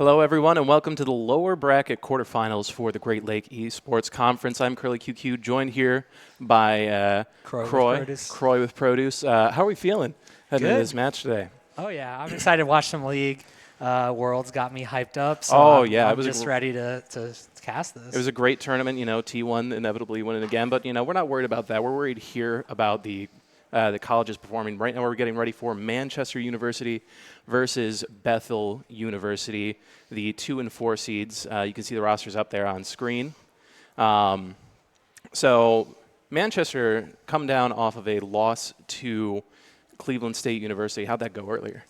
Hello, everyone, and welcome to the lower bracket quarterfinals for the Great Lake Esports Conference. I'm Curly QQ, joined here by Croy with Produce. How are we feeling heading into this match today? Oh, yeah. I'm excited to watch some League. Worlds got me hyped up, so I'm just ready to cast this. It was a great tournament, T1 inevitably winning again, but, we're not worried about that. We're worried here about the colleges performing. Right now we're getting ready for Manchester University versus Bethel University, the 2 and 4 seeds. You can see the rosters up there on screen. So Manchester come down off of a loss to Cleveland State University. How'd that go earlier?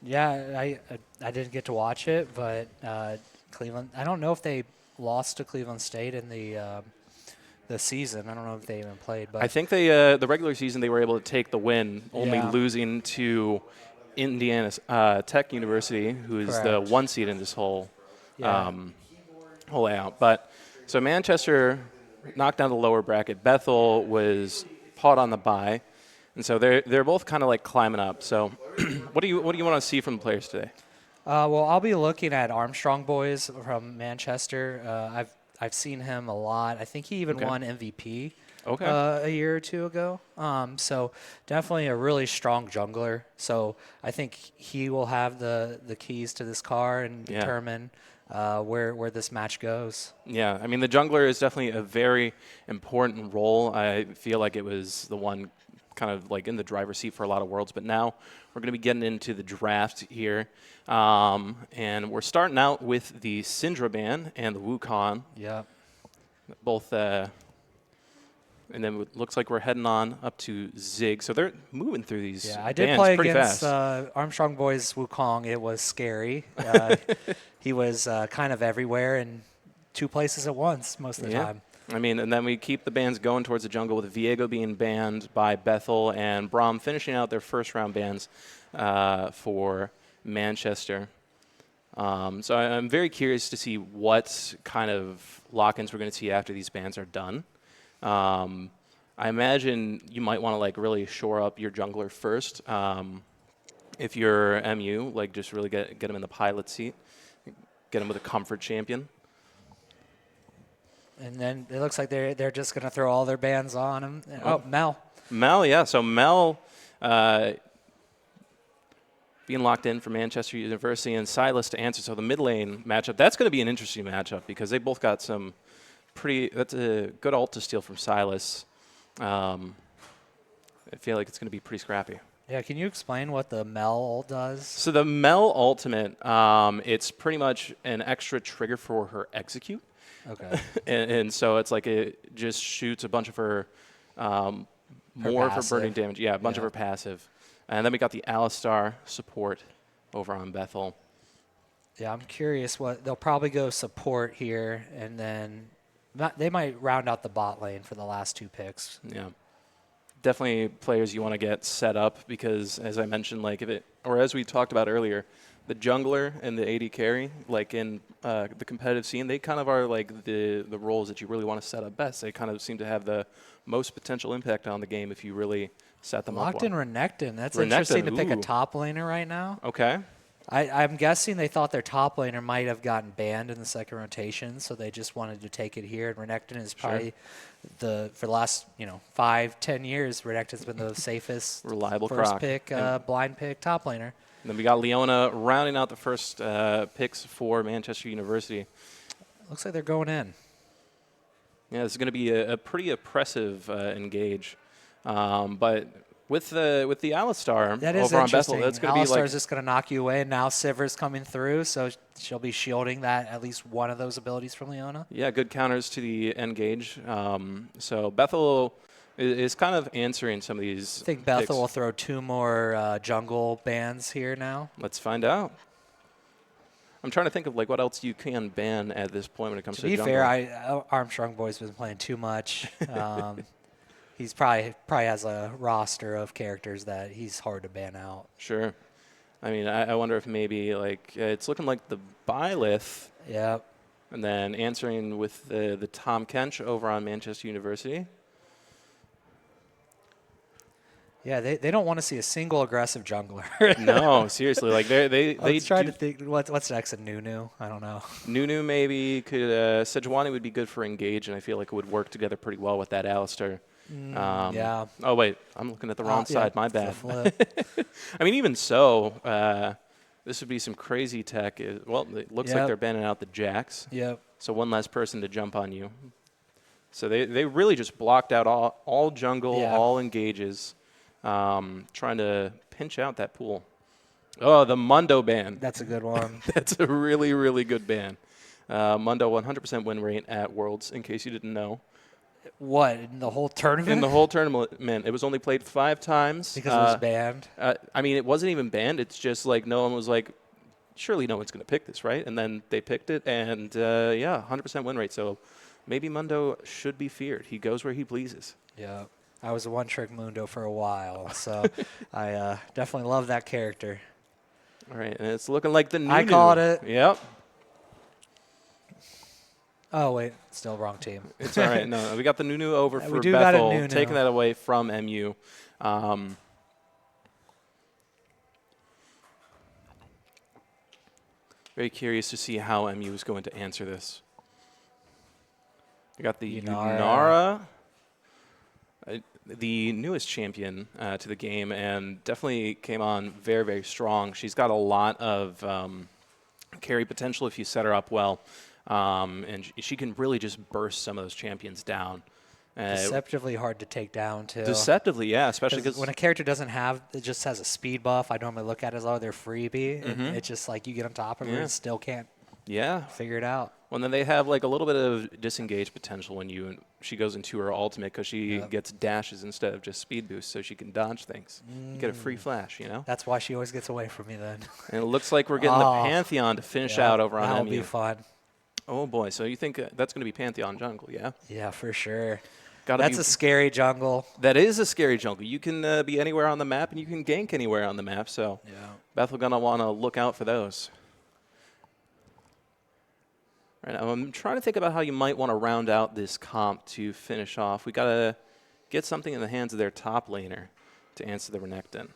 Yeah, I didn't get to watch it, but Cleveland, I don't know if they lost to Cleveland State in the season. I don't know if they even played. But I think they the regular season they were able to take the win, only losing to Indiana Tech University, who is the 1 seed in this whole layout. But so Manchester knocked down the lower bracket. Bethel was caught on the bye, and so they're both kind of like climbing up. So what do you want to see from the players today? Well, I'll be looking at Armstrong Boys from Manchester. I've seen him a lot. I think he even won MVP a year or two ago. So definitely a really strong jungler. So I think he will have the keys to this car and determine where this match goes. Yeah, I mean, the jungler is definitely a very important role. I feel like it was the one kind of like in the driver's seat for a lot of worlds, but now we're going to be getting into the draft here. And we're starting out with the Syndra ban and the Wukong. Yeah. Both, and then it looks like we're heading on up to Zig. So they're moving through these bans I did play against Armstrong Boys Wukong. It was scary. He was kind of everywhere in 2 places at once most of the time. I mean, and then we keep the bans going towards the jungle with Viego being banned by Bethel and Braum finishing out their first-round bans for Manchester. So I'm very curious to see what kind of lock-ins we're going to see after these bans are done. I imagine you might want to like really shore up your jungler first. If you're MU, like just really get them in the pilot seat, get them with a comfort champion. And then it looks like they're just going to throw all their bans on him. Oh, Mel. Mel, yeah. So Mel being locked in for Manchester University and Silas to answer. So the mid lane matchup, that's going to be an interesting matchup because they both got some that's a good ult to steal from Silas. I feel like it's going to be pretty scrappy. Yeah, can you explain what the Mel ult does? So the Mel ultimate, it's pretty much an extra trigger for her execute. Okay. and so it's like it just shoots a bunch of her more of her burning damage. Yeah, a bunch of her passive. And then we got the Alistar support over on Bethel. Yeah, I'm curious what they'll probably go support here, and then they might round out the bot lane for the last 2 picks. Yeah. Definitely players you want to get set up because, as I mentioned, like as we talked about earlier, the jungler and the AD carry, like in the competitive scene, they kind of are like the roles that you really want to set up best. They kind of seem to have the most potential impact on the game if you really set them up. Locked in Renekton. That's interesting to pick a top laner right now. Okay. I'm guessing they thought their top laner might have gotten banned in the second rotation, so they just wanted to take it here. And Renekton is probably for the last 5-10 years, Renekton's been the safest, reliable first pick, blind pick top laner. And then we got Leona rounding out the first picks for Manchester University. Looks like they're going in. Yeah, this is going to be a pretty oppressive engage. But with the Alistar over on Bethel, that's going to be like... Alistar's just going to knock you away, and now Sivir's coming through, so she'll be shielding that at least one of those abilities from Leona. Yeah, good counters to the engage. So Bethel is kind of answering some of these I think Bethel will throw 2 more jungle bans here now. Let's find out. I'm trying to think of like what else you can ban at this point when it comes to jungle. To be fair, Armstrong Boy's been playing too much. He's probably has a roster of characters that he's hard to ban out. Sure. I mean, I wonder if maybe like it's looking like the Byleth. Yep. And then answering with the Tom Kench over on Manchester University. Yeah, they don't want to see a single aggressive jungler. No, seriously, like they try to think what's next in Nunu. I don't know. Nunu maybe could Sejuani would be good for engage, and I feel like it would work together pretty well with that Alistar. Yeah. Oh wait, I'm looking at the wrong side. My bad. Flip. I mean, even so, this would be some crazy tech. Well, it looks like they're banning out the Jax. Yep. So one less person to jump on you. So they really just blocked out all jungle, all engages, trying to pinch out that pool. Oh, the Mundo ban. That's a good one. That's a really, really good ban. Mundo 100% win rate at Worlds, in case you didn't know. What, in the whole tournament? In the whole tournament, man. It was only played 5 times. Because it was banned? I mean, it wasn't even banned. It's just like no one was like, surely no one's going to pick this, right? And then they picked it, and 100% win rate. So maybe Mundo should be feared. He goes where he pleases. Yeah. I was a one-trick Mundo for a while, so I definitely love that character. All right, and it's looking like the Nunu. I called it. Yep. Oh, wait. Still wrong team. It's all right. No, we got the Nunu over for do Bethel, got a Nunu. taking that away from MU. Very curious to see how MU is going to answer this. We got the Yunara, the newest champion to the game, and definitely came on very, very strong. She's got a lot of carry potential if you set her up well. And she can really just burst some of those champions down. Deceptively hard to take down, too. Deceptively, yeah, especially because when a character it just has a speed buff, I normally look at it as, they're freebie. Mm-hmm. And it's just like you get on top of her and still can't figure it out. Well, then they have like a little bit of disengage potential when she goes into her ultimate because she gets dashes instead of just speed boosts, so she can dodge things. You get a free flash, you know? That's why she always gets away from me then. And it looks like we're getting the Pantheon to finish out over on MU. That'll be fun. Oh, boy. So you think that's going to be Pantheon jungle, yeah? Yeah, for sure. That's a scary jungle. That is a scary jungle. You can be anywhere on the map, and you can gank anywhere on the map. So Bethel going to want to look out for those. Right, I'm trying to think about how you might want to round out this comp to finish off. We got to get something in the hands of their top laner to answer the Renekton.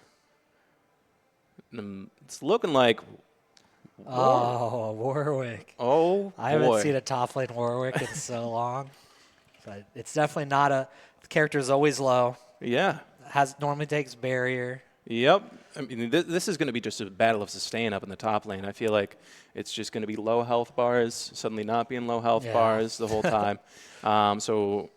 It's looking like... Oh, Warwick. Oh, I haven't seen a top lane Warwick in so long. But it's definitely not the character is always low. Yeah. Normally takes barrier. Yep. I mean, this is going to be just a battle of sustain up in the top lane. I feel like it's just going to be low health bars, suddenly not being low health bars the whole time. So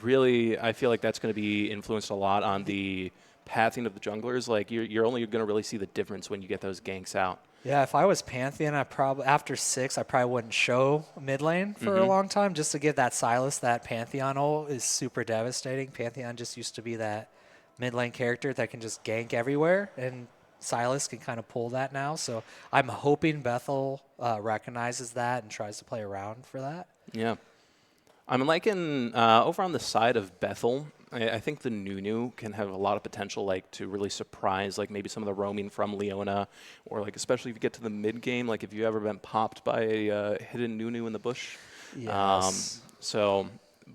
really, I feel like that's going to be influenced a lot on the pathing of the junglers. Like you're only going to really see the difference when you get those ganks out. Yeah, if I was Pantheon, after 6, I probably wouldn't show mid lane for a long time just to give that Sylas, that Pantheon ult is super devastating. Pantheon just used to be that mid lane character that can just gank everywhere, and Sylas can kind of pull that now. So I'm hoping Bethel recognizes that and tries to play around for that. Yeah. I'm liking over on the side of Bethel. I think the Nunu can have a lot of potential, like to really surprise, like maybe some of the roaming from Leona, or like especially if you get to the mid game, like if you've ever been popped by a hidden Nunu in the bush. Yes. So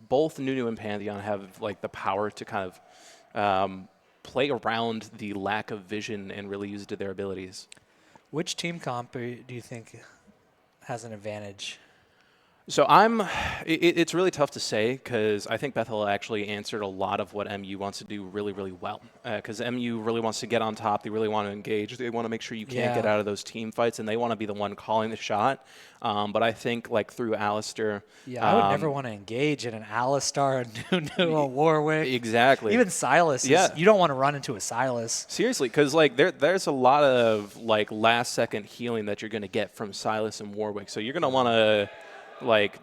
both Nunu and Pantheon have like the power to kind of play around the lack of vision and really use it to their abilities. Which team comp do you think has an advantage? So it's really tough to say because I think Bethel actually answered a lot of what MU wants to do really, really well. Because MU really wants to get on top. They really want to engage. They want to make sure you can't get out of those team fights, and they want to be the one calling the shot. But I think like through Alistar. Yeah, I would never want to engage in an Alistar, a Nunu, a Warwick. Exactly. Even Sylas. You don't want to run into a Sylas. Seriously, because like there's a lot of like last second healing that you're going to get from Sylas and Warwick. So you're going to want to like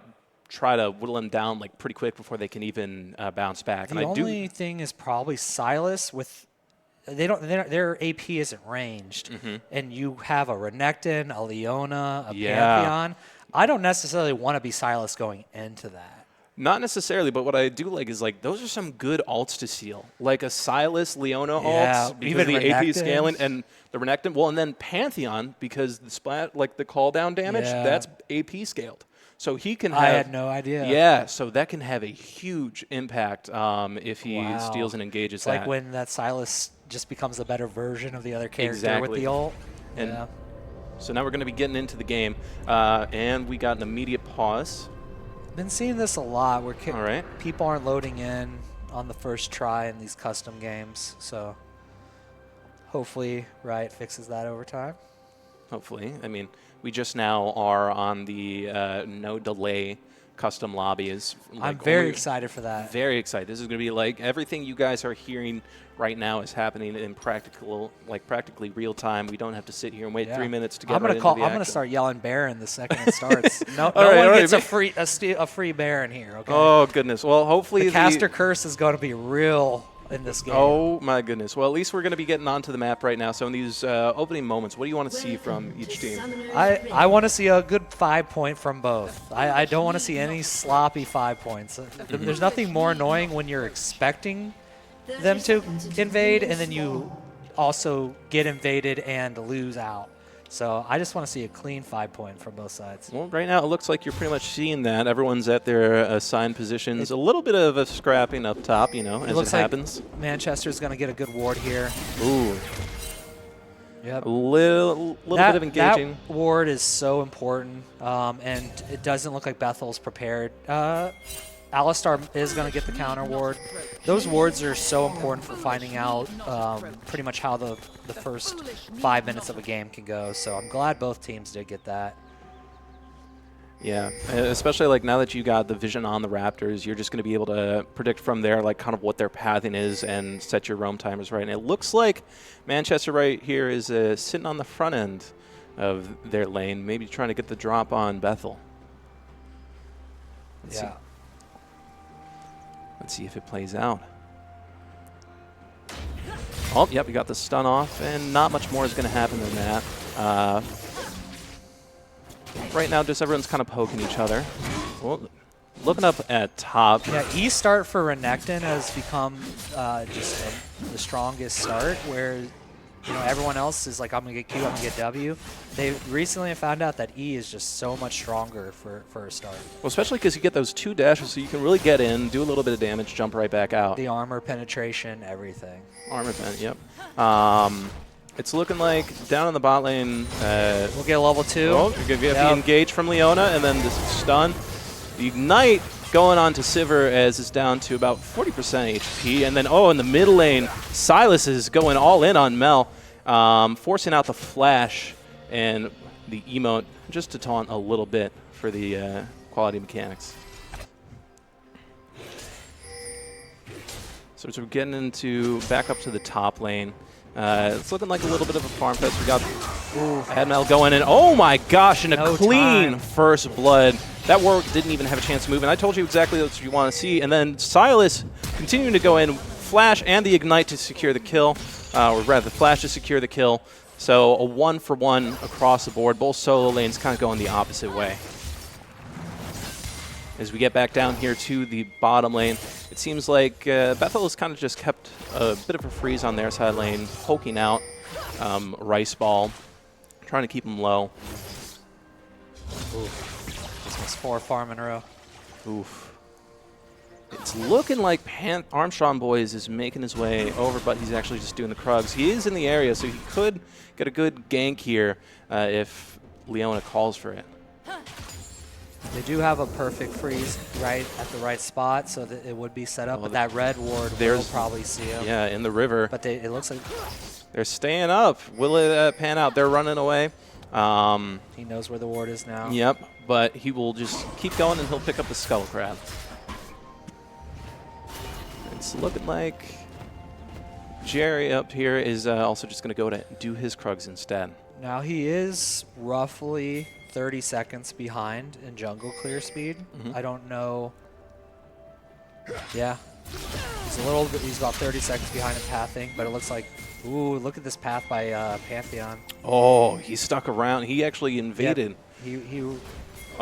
try to whittle them down like pretty quick before they can even bounce back. The only thing is probably Sylas with their AP isn't ranged, and you have a Renekton, a Leona, a Pantheon. I don't necessarily want to be Sylas going into that. Not necessarily, but what I do like is like those are some good ults to seal, like a Sylas Leona ult because even the AP Renekton. scaling and the Renekton. Well, and then Pantheon because the splat like the call down damage that's AP scaled. So he can have... I had no idea. Yeah, so that can have a huge impact if he steals and engages that. It's like when that Silas just becomes a better version of the other character with Exactly. the ult. And yeah. So now we're going to be getting into the game, and we got an immediate pause. Been seeing this a lot where All right. people aren't loading in on the first try in these custom games, so hopefully Riot fixes that over time. Hopefully. I mean, we just now are on the no delay custom lobbies. Like, I'm very excited for that. Very excited. This is going to be like everything you guys are hearing right now is happening in practically real time. We don't have to sit here and wait 3 minutes to get right into the action. I'm going to start yelling Baron the second it starts. No one gets a free Baron here. Okay. Oh goodness. Well, hopefully the caster curse is going to be real in this game. Oh my goodness. Well, at least we're going to be getting onto the map right now. So in these opening moments, what do you want to see from each team? I want to see a good 5 point from both. I don't want to see any sloppy 5 points. There's nothing more annoying when you're expecting them to invade and then you also get invaded and lose out. So I just want to see a clean 5 point from both sides. Well, right now it looks like you're pretty much seeing that. Everyone's at their assigned positions. A little bit of a scrapping up top, you know, as it happens. Like Manchester's going to get a good ward here. Ooh. Yep. A little bit of engaging. That ward is so important, and it doesn't look like Bethel's prepared. Alistar is going to get the counter ward. Those wards are so important for finding out pretty much how the first 5 minutes of a game can go. So I'm glad both teams did get that. Yeah, especially like now that you got the vision on the Raptors, you're just going to be able to predict from there like kind of what their pathing is and set your roam timers right. And it looks like Manchester right here is sitting on the front end of their lane, maybe trying to get the drop on Bethel. Let's see if it plays out. Oh, yep, we got the stun off, and not much more is going to happen than that. Right now, just everyone's kind of poking each other. Well, looking up at top. Yeah, E-start for Renekton has become just the strongest start, where everyone else is like, I'm going to get Q, I'm going to get W. They recently found out that E is just so much stronger for a start. Well, especially because you get those 2 dashes, so you can really get in, do a little bit of damage, jump right back out. The armor penetration, everything. Armor pen, yep. It's looking like down in the bot lane. We'll get a level 2. Oh, you're going to get the engage from Leona, and then this stun. The ignite going on to Sivir as it's down to about 40% HP. And then, in the middle lane, Silas is going all in on Mel, forcing out the flash and the emote just to taunt a little bit for the quality mechanics. So as we're getting into back up to the top lane, it's looking like a little bit of a farm fest. We got Admel going in. Oh my gosh, and a clean first blood. That ward didn't even have a chance to move, and I told you exactly what you want to see. And then Silas continuing to go in, flash and the ignite to secure the kill, or rather the flash to secure the kill. So a 1-for-1 across the board. Both solo lanes kind of going the opposite way. As we get back down here to the bottom lane, it seems like Bethel has kind of just kept a bit of a freeze on their side lane, poking out Rice Ball, trying to keep him low. Oof. This was 4 farm in a row. Oof. It's looking like Armstrong Boys is making his way over, but he's actually just doing the Krugs. He is in the area, so he could get a good gank here if Leona calls for it. They do have a perfect freeze right at the right spot, so that it would be set up. But that red ward will probably see him. Yeah, in the river. But it looks like they're staying up. Will it pan out? They're running away. He knows where the ward is now. Yep, but he will just keep going, and he'll pick up the Skull Crab. It's looking like Jerry up here is also just going to go to do his Krugs instead. Now he is roughly 30 seconds behind in jungle clear speed. I don't know. Yeah. He's about 30 seconds behind in pathing, but it looks like, ooh, look at this path by Pantheon. Oh, he stuck around. He actually invaded. Yep.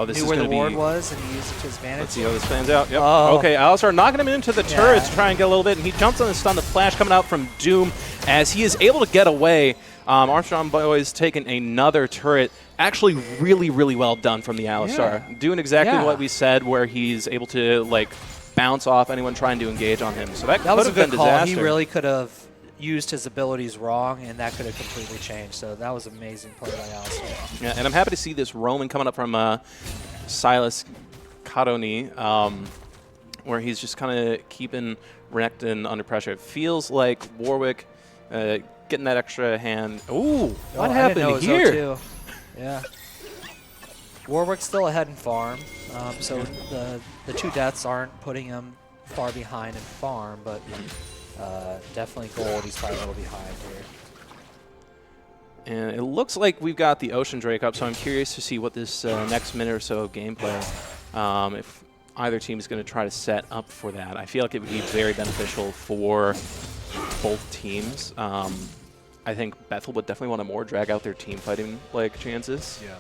knew where the ward was, and he used it to his advantage. Let's see how this plans out. Yep. Oh. Okay, Alistar knocking him into the turrets to try and get a little bit, and he jumps on the stun. The flash coming out from Doom as he is able to get away. Armstrong Boys taking another turret. Actually, really, really well done from the Alistar. Doing exactly what we said, where he's able to like bounce off anyone trying to engage on him. So that could have been disaster. He really could have used his abilities wrong, and that could have completely changed. So that was amazing play by Alistar. Yeah, and I'm happy to see this Roman coming up from Silas Kadoni, where he's just kind of keeping Renekton under pressure. It feels like Warwick getting that extra hand. Ooh, what happened here? Yeah. Warwick's still ahead in farm, so the 2 deaths aren't putting him far behind in farm, but definitely gold. He's probably a little behind here. And it looks like we've got the Ocean Drake up, so I'm curious to see what this next minute or so of gameplay, if either team is going to try to set up for that. I feel like it would be very beneficial for both teams. I think Bethel would definitely want to more drag out their team fighting like chances. Yeah.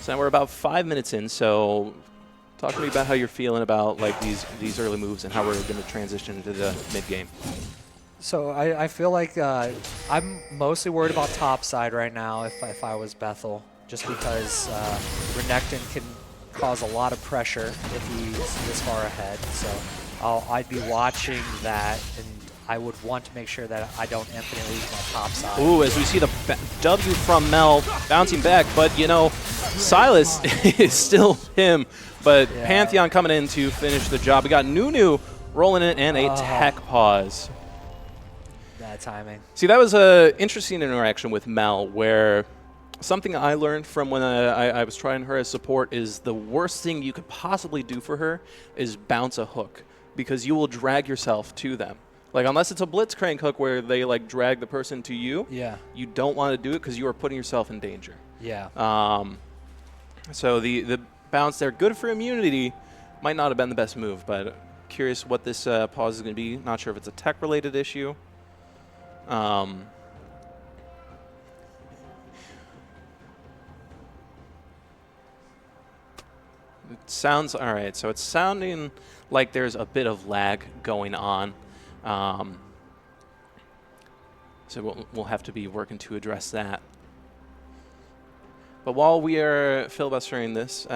So now we're about 5 minutes in, so talk to me about how you're feeling about like these early moves and how we're going to transition into the mid game. So I feel like I'm mostly worried about top side right now if I was Bethel, just because Renekton can cause a lot of pressure if he's this far ahead. So I'd be watching that, and I would want to make sure that I don't infinitely lose my top side. Ooh, as we see the W from Mel bouncing back, but you know, Silas is still him, but Pantheon coming in to finish the job. We got Nunu rolling in and a tech pause. Bad timing. See, that was an interesting interaction with Mel, where something I learned from when I was trying her as support is the worst thing you could possibly do for her is bounce a hook, because you will drag yourself to them. Like, unless it's a blitzcrank hook where they like drag the person to you, you don't want to do it because you are putting yourself in danger. Yeah. So the bounce there, good for immunity, might not have been the best move, but curious what this pause is going to be. Not sure if it's a tech-related issue. It sounds all right. So it's sounding like there's a bit of lag going on. So we'll have to be working to address that. But while we are filibustering this,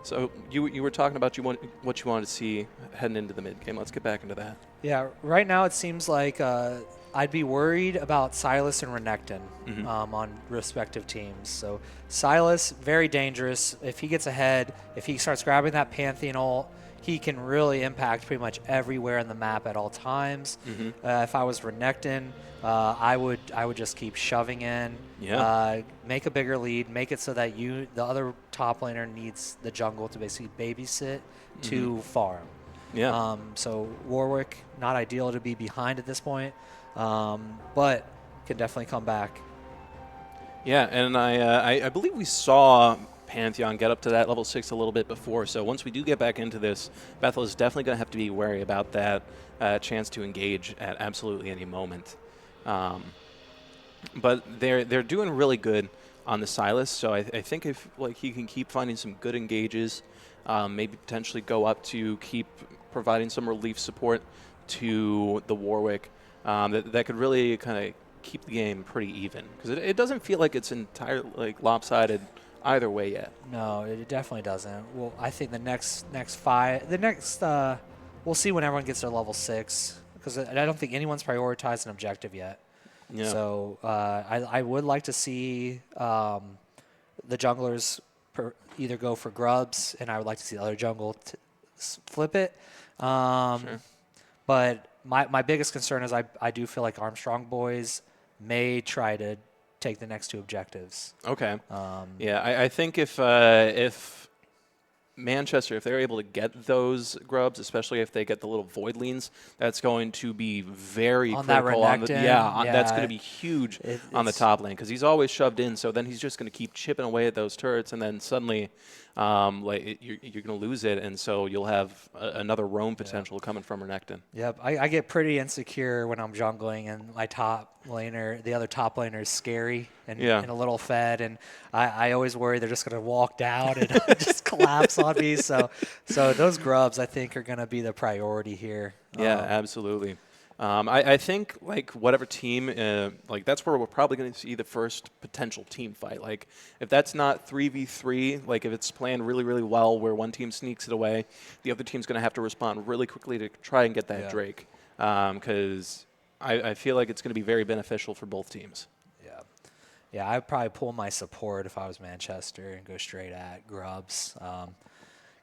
so you were talking about what you wanted to see heading into the mid game. Let's get back into that. Yeah, right now it seems like I'd be worried about Silas and Renekton on respective teams. So Silas, very dangerous. If he gets ahead, if he starts grabbing that Pantheon ult, he can really impact pretty much everywhere in the map at all times. If I was Renekton, I would just keep shoving in, make a bigger lead, make it so that the other top laner needs the jungle to basically babysit to farm. Yeah. So Warwick, not ideal to be behind at this point, but can definitely come back. Yeah, and I believe we saw Pantheon get up to that level 6 a little bit before, so once we do get back into this, Bethel is definitely going to have to be wary about that chance to engage at absolutely any moment. But they're doing really good on the Silas, so I think if like he can keep finding some good engages, maybe potentially go up to keep providing some relief support to the Warwick, that could really kind of keep the game pretty even, because it doesn't feel like it's entirely like lopsided either way yet. No, it definitely doesn't. Well, I think the next we'll see when everyone gets their level 6, because I don't think anyone's prioritized an objective yet. Yeah. So I would like to see the junglers either go for grubs, and I would like to see the other jungle flip it. Sure. But my biggest concern is I do feel like Armstrong Boys may try to take the next 2 objectives. Okay. Yeah, I think if Manchester, if they're able to get those grubs, especially if they get the little void leans, that's going to be very critical. That's going to be huge on the top lane because he's always shoved in. So then he's just going to keep chipping away at those turrets, and then suddenly you're going to lose it, and so you'll have another roam potential coming from Renekton. Yep, I get pretty insecure when I'm jungling, and my top laner, the other top laner, is scary and a little fed, and I always worry they're just going to walk down and just collapse on me. So those grubs, I think, are going to be the priority here. Yeah, absolutely. I think like whatever team, like that's where we're probably going to see the first potential team fight. Like if that's not 3v3, like if it's planned really, really well where one team sneaks it away, the other team's going to have to respond really quickly to try and get that Drake. Because I feel like it's going to be very beneficial for both teams. Yeah, I'd probably pull my support if I was Manchester and go straight at grubs.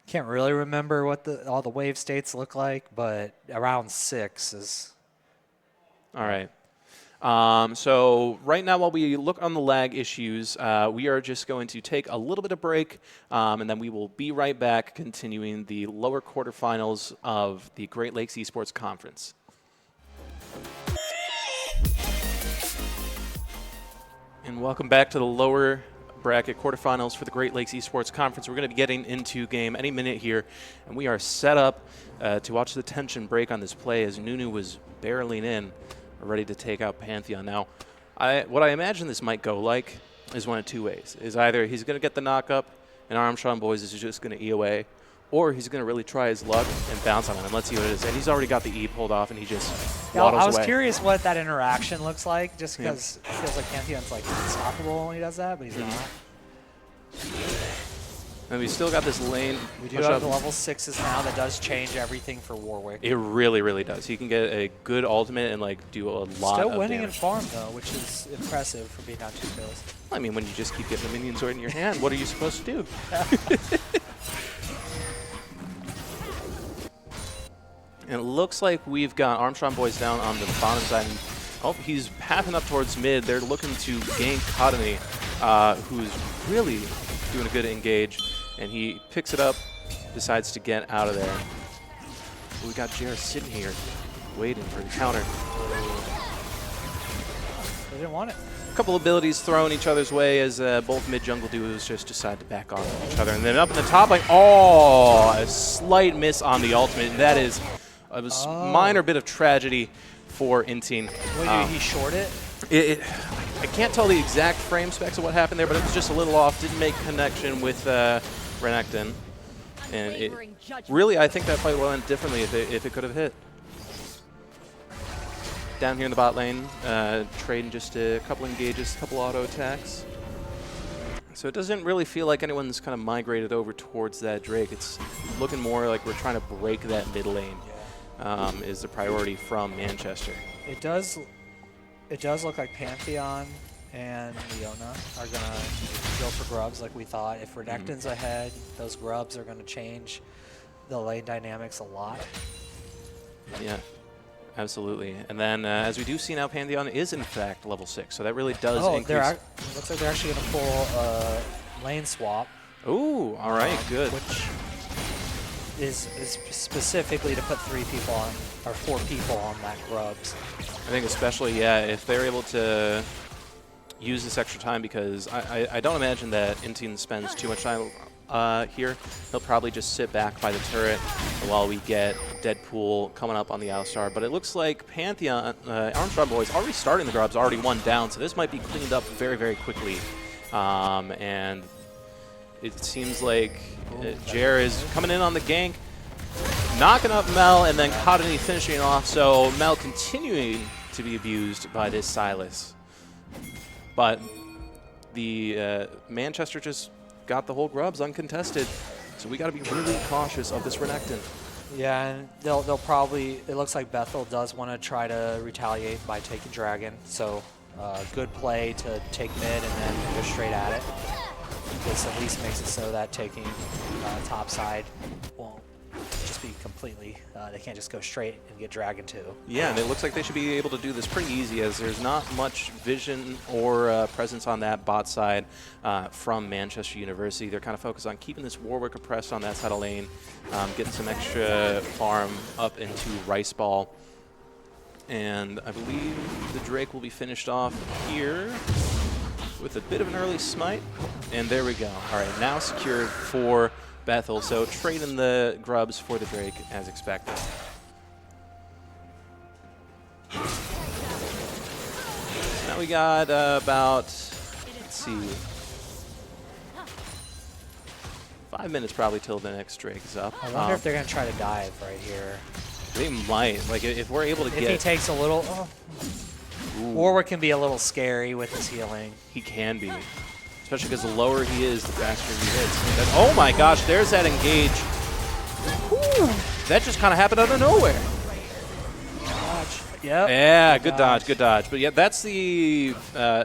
Can't really remember what all the wave states look like, but around 6 is... All right. So right now, while we look on the lag issues, we are just going to take a little bit of break, and then we will be right back continuing the lower quarterfinals of the Great Lakes Esports Conference. And welcome back to the lower bracket quarterfinals for the Great Lakes Esports Conference. We're going to be getting into game any minute here, and we are set up to watch the tension break on this play as Nunu was barreling in, ready to take out Pantheon. Now, what I imagine this might go like is one of two ways. Is either he's going to get the knock-up, and Armstrong Boys is just going to E away, or he's going to really try his luck and bounce on him. And let's see what it is. And he's already got the E pulled off, and he just waddles I was away. Curious what that interaction looks like, just because it feels like Pantheon's like unstoppable when he does that, but he's not. And we still got this lane. We do have the level 6s now. That does change everything for Warwick. It really, really does. He can get a good ultimate and like do a lot of damage. Still winning in farm though, which is impressive for being on 2 kills. I mean, when you just keep getting the minions right in your hand, what are you supposed to do? And it looks like we've got Armstrong Boys down on the bottom side. And, oh, he's pathing up towards mid. They're looking to gain Cottony, who's really doing a good engage. And he picks it up, decides to get out of there. We got JR sitting here, waiting for the counter. They didn't want it. A couple abilities thrown each other's way as both mid-jungle duos just decide to back off each other. And then up in the top, like, a slight miss on the ultimate. And that is a minor bit of tragedy for Inteen. Wait, did he short it? I can't tell the exact frame specs of what happened there, but it was just a little off. Didn't make connection with Renekton. And it really, I think that fight would have went differently if it could have hit. Down here in the bot lane, trading just a couple engages, a couple auto attacks. So it doesn't really feel like anyone's kind of migrated over towards that Drake. It's looking more like we're trying to break that mid lane is the priority from Manchester. It does look like Pantheon and Leona are going to go for grubs like we thought. If Renekton's ahead, those grubs are going to change the lane dynamics a lot. Yeah. Absolutely. And then, as we do see now, Pantheon is in fact level 6, so that really does increase. Looks like they're actually going to pull a lane swap. Ooh, all right, good. Which is specifically to put 3 people on, or 4 people on that grubs. I think especially, if they're able to use this extra time, because I don't imagine that Inteen spends too much time here. He'll probably just sit back by the turret while we get Deadpool coming up on the Alistar. But it looks like Pantheon, Armstrong Boys, already starting the grubs, already 1 down, so this might be cleaned up very, very quickly. And it seems like Jer is coming in on the gank, knocking up Mel, and then Cottony finishing off. So Mel continuing to be abused by this Silas. But the Manchester just got the whole grubs uncontested, so we got to be really cautious of this Renekton. Yeah, and they'll probably, it looks like Bethel does want to try to retaliate by taking Dragon, so good play to take mid and then go straight at it. This at least makes it so that taking top side won't just be completely completely. They can't just go straight and get Dragon 2. Yeah, and it looks like they should be able to do this pretty easy, as there's not much vision or presence on that bot side from Manchester University. They're kind of focused on keeping this Warwick oppressed on that side of lane, getting some extra farm up into Rice Ball. And I believe the Drake will be finished off here with a bit of an early smite. And there we go. All right, now secured for Bethel. So trading the grubs for the Drake as expected. Now we got about, let's see, 5 minutes probably till the next Drake is up. I wonder if they're going to try to dive right here. They might. Like, if we're able to get... If he takes a little... Oh. Warwick can be a little scary with his healing. He can be. Especially because the lower he is, the faster he hits. And, oh my gosh, there's that engage. Whew. That just kind of happened out of nowhere. Yep. Yeah, good dodge, good dodge. But yeah, that's the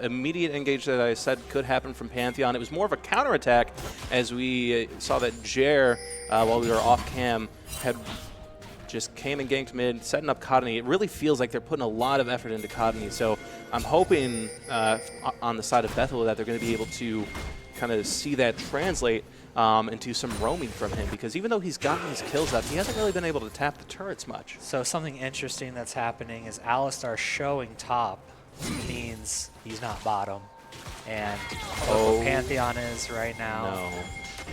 immediate engage that I said could happen from Pantheon. It was more of a counterattack, as we saw that Jer, while we were off cam, had just came and ganked mid, setting up Cottony. It really feels like they're putting a lot of effort into Cottony. So I'm hoping on the side of Bethel that they're going to be able to kind of see that translate into some roaming from him, because even though he's gotten his kills up, he hasn't really been able to tap the turrets much. So something interesting that's happening is Alistar showing top means he's not bottom. And where Pantheon is right now.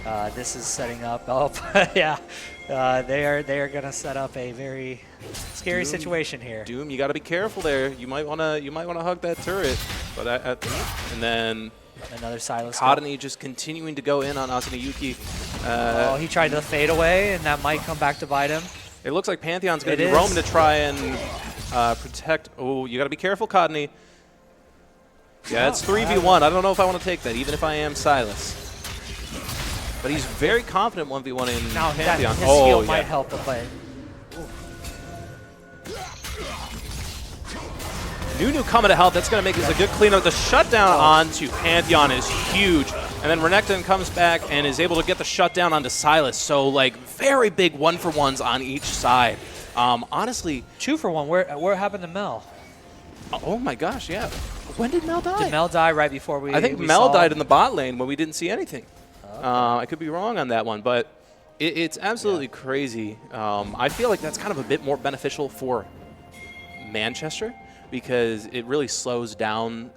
No. This is setting up. Oh, yeah. They are going to set up a very scary situation here. Doom, you got to be careful there. You might want to hug that turret. But and then another Silas. Cottony just continuing to go in on Asanayuki. Oh, he tried to fade away, and that might come back to bite him. It looks like Pantheon's going to be roaming to try and protect. Oh, you got to be careful, Cottony. Yeah, it's 3v1. I don't know if I want to take that, even if I am Silas. But he's very confident 1v1 in now Pantheon. His heal might help the play. Nunu coming to help. That's going to make this a good cleanup. The shutdown onto Pantheon is huge. And then Renekton comes back and is able to get the shutdown onto Silas. So, like, very big one-for-ones on each side. Honestly, 2-for-1. Where happened to Mel? Oh my gosh, yeah. When did Mel die? Did Mel die right before we? I think Mel died in the bot lane when we didn't see anything. Okay. I could be wrong on that one, but it's absolutely crazy. I feel like that's kind of a bit more beneficial for Manchester, because it really slows down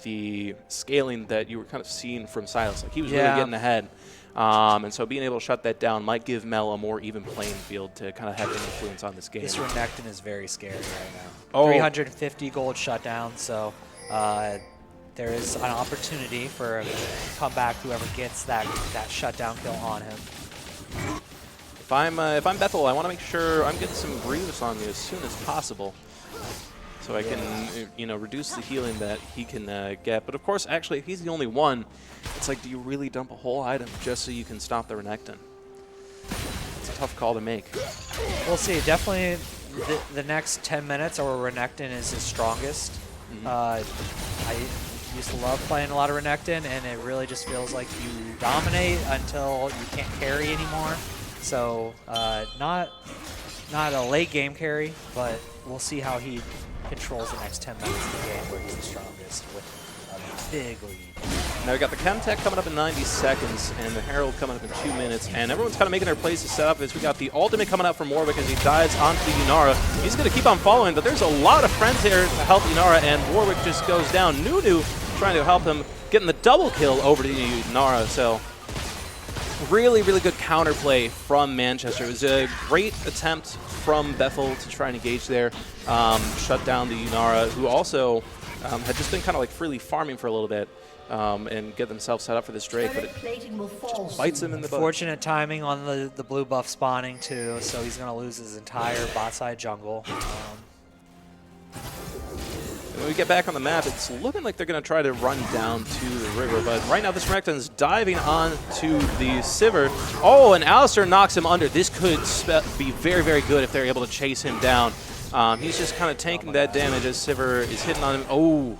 the scaling that you were kind of seeing from Silas. Like, he was really getting ahead. And so being able to shut that down might give Mel a more even playing field to kind of have influence on this game. This Renekton is very scary right now. 350 gold shutdown, so there is an opportunity for a comeback, whoever gets that shutdown kill on him. If I'm Bethel, I want to make sure I'm getting some Grievous on me as soon as possible, so I can reduce the healing that he can get. But of course, actually, if he's the only one, it's like, do you really dump a whole item just so you can stop the Renekton? It's a tough call to make. We'll see. Definitely the next 10 minutes are where Renekton is his strongest. I used to love playing a lot of Renekton, and it really just feels like you dominate until you can't carry anymore. So not a late game carry, but we'll see how he controls the next 10 minutes of the game where he's the strongest with a big lead. Now we got the Chemtech coming up in 90 seconds and the Herald coming up in 2 minutes, and everyone's kind of making their plays to set up as we got the ultimate coming out from Warwick as he dives onto the Yunara. He's going to keep on following, but there's a lot of friends here to help Yunara, and Warwick just goes down. Nunu trying to help him, getting the double kill over to Yunara. So really, really good counterplay from Manchester. It was a great attempt from Bethel to try and engage there, shut down the Yunara, who also had just been kind of like freely farming for a little bit. And get themselves set up for this Drake, but it just bites him in the butt. Fortunate timing on the blue buff spawning too, so he's going to lose his entire bot side jungle. When we get back on the map, it's looking like they're going to try to run down to the river, but right now this Renekton's diving on to the Sivir. Oh, and Alistar knocks him under. This could be very, very good if they're able to chase him down. He's just kind of tanking that damage as Sivir is hitting on him. Oh.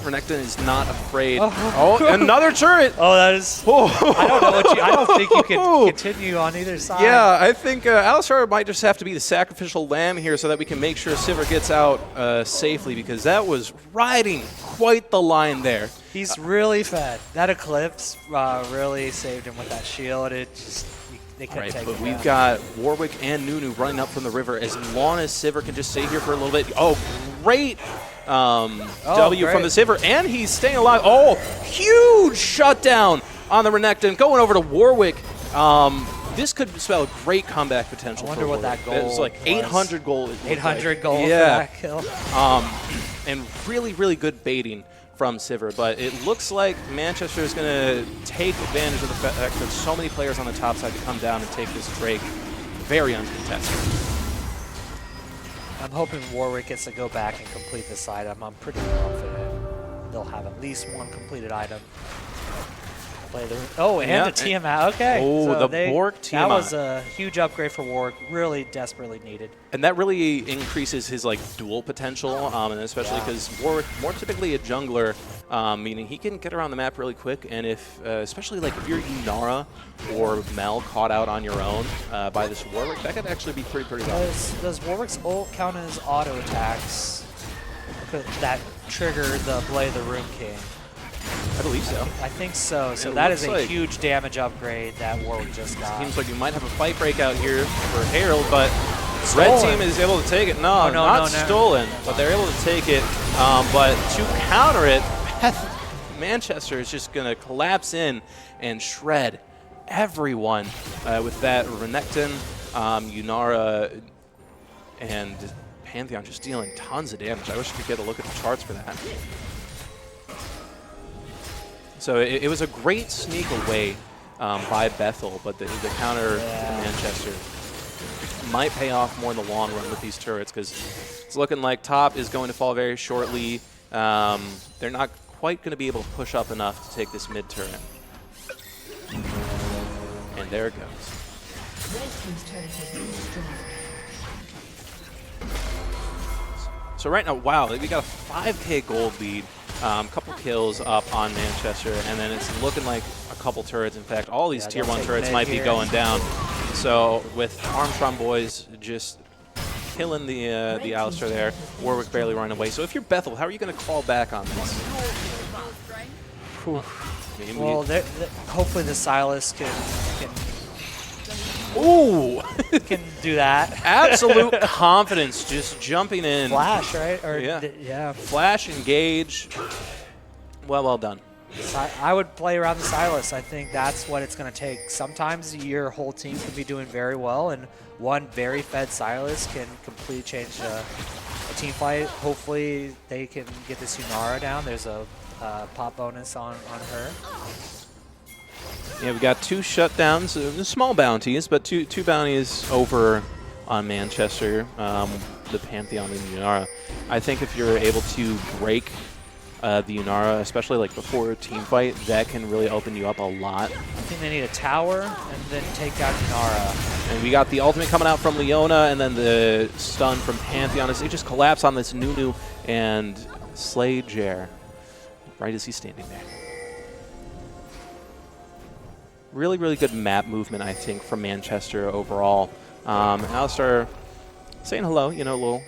Renekton is not afraid. Oh, another turret! Oh, that is... I don't think you can continue on either side. Yeah, I think Alistar might just have to be the sacrificial lamb here so that we can make sure Sivir gets out safely, because that was riding quite the line there. He's really fed. That Eclipse really saved him with that shield. It just... They couldn't take it. But we've got Warwick and Nunu running up from the river. As long as Sivir can just stay here for a little bit. Oh, great W from the Sivir, and he's staying alive. Oh, huge shutdown on the Renekton. Going over to Warwick. This could spell great comeback potential. I wonder what that goal was. Like 800 goal. 800 goal for that kill. And really, really good baiting from Sivir, but it looks like Manchester is going to take advantage of the fact that so many players on the top side to come down and take this Drake very uncontested. I'm hoping Warwick gets to go back and complete this item. I'm pretty confident they'll have at least one completed item. And a Tiamat. Okay. Oh, so the Bork Tiamat. That was a huge upgrade for Warwick. Really desperately needed. And that really increases his duel potential, and especially because Warwick, more typically a jungler, meaning he can get around the map really quick. And if, especially if you're Inara or Mel caught out on your own by this Warwick, that could actually be pretty valuable. Does Warwick's ult count as auto attacks that trigger the Blade of the Rune King? I believe so. I think so. So that is a huge damage upgrade that Warwick just got. Seems like you might have a fight breakout here for Herald, but Red Team is able to take it. No, stolen, but they're able to take it. But to counter it, Manchester is just going to collapse in and shred everyone with that Renekton, Yunara, and Pantheon just dealing tons of damage. I wish I could get a look at the charts for that. So it was a great sneak away by Bethel, but the counter to Manchester might pay off more in the long run with these turrets, because it's looking like top is going to fall very shortly. They're not quite going to be able to push up enough to take this mid turret. And there it goes. So right now, wow, we got a 5K gold lead. Couple kills up on Manchester, and then it's looking like a couple turrets. In fact, all these tier 1 turrets might be going down. So with Armstrong boys just killing the Alistar there, Warwick barely running away. So if you're Bethel, how are you going to call back on this? Well, hopefully the Silas can do that. Absolute confidence, just jumping in. Flash, right? Or yeah. Flash, engage. Well done. I would play around the Silas. I think that's what it's going to take. Sometimes your whole team can be doing very well, and one very fed Silas can completely change a team fight. Hopefully they can get this Yunara down. There's a pop bonus on her. Yeah, we got 2 shutdowns, small bounties, but two bounties over on Manchester, the Pantheon and Yunara. I think if you're able to break the Yunara, especially before a team fight, that can really open you up a lot. I think they need a tower and then take out Yunara. And we got the ultimate coming out from Leona, and then the stun from Pantheon as they just collapse on this Nunu and slay Jer right as he's standing there. Really, really good map movement, I think, from Manchester overall. Alistar saying hello, little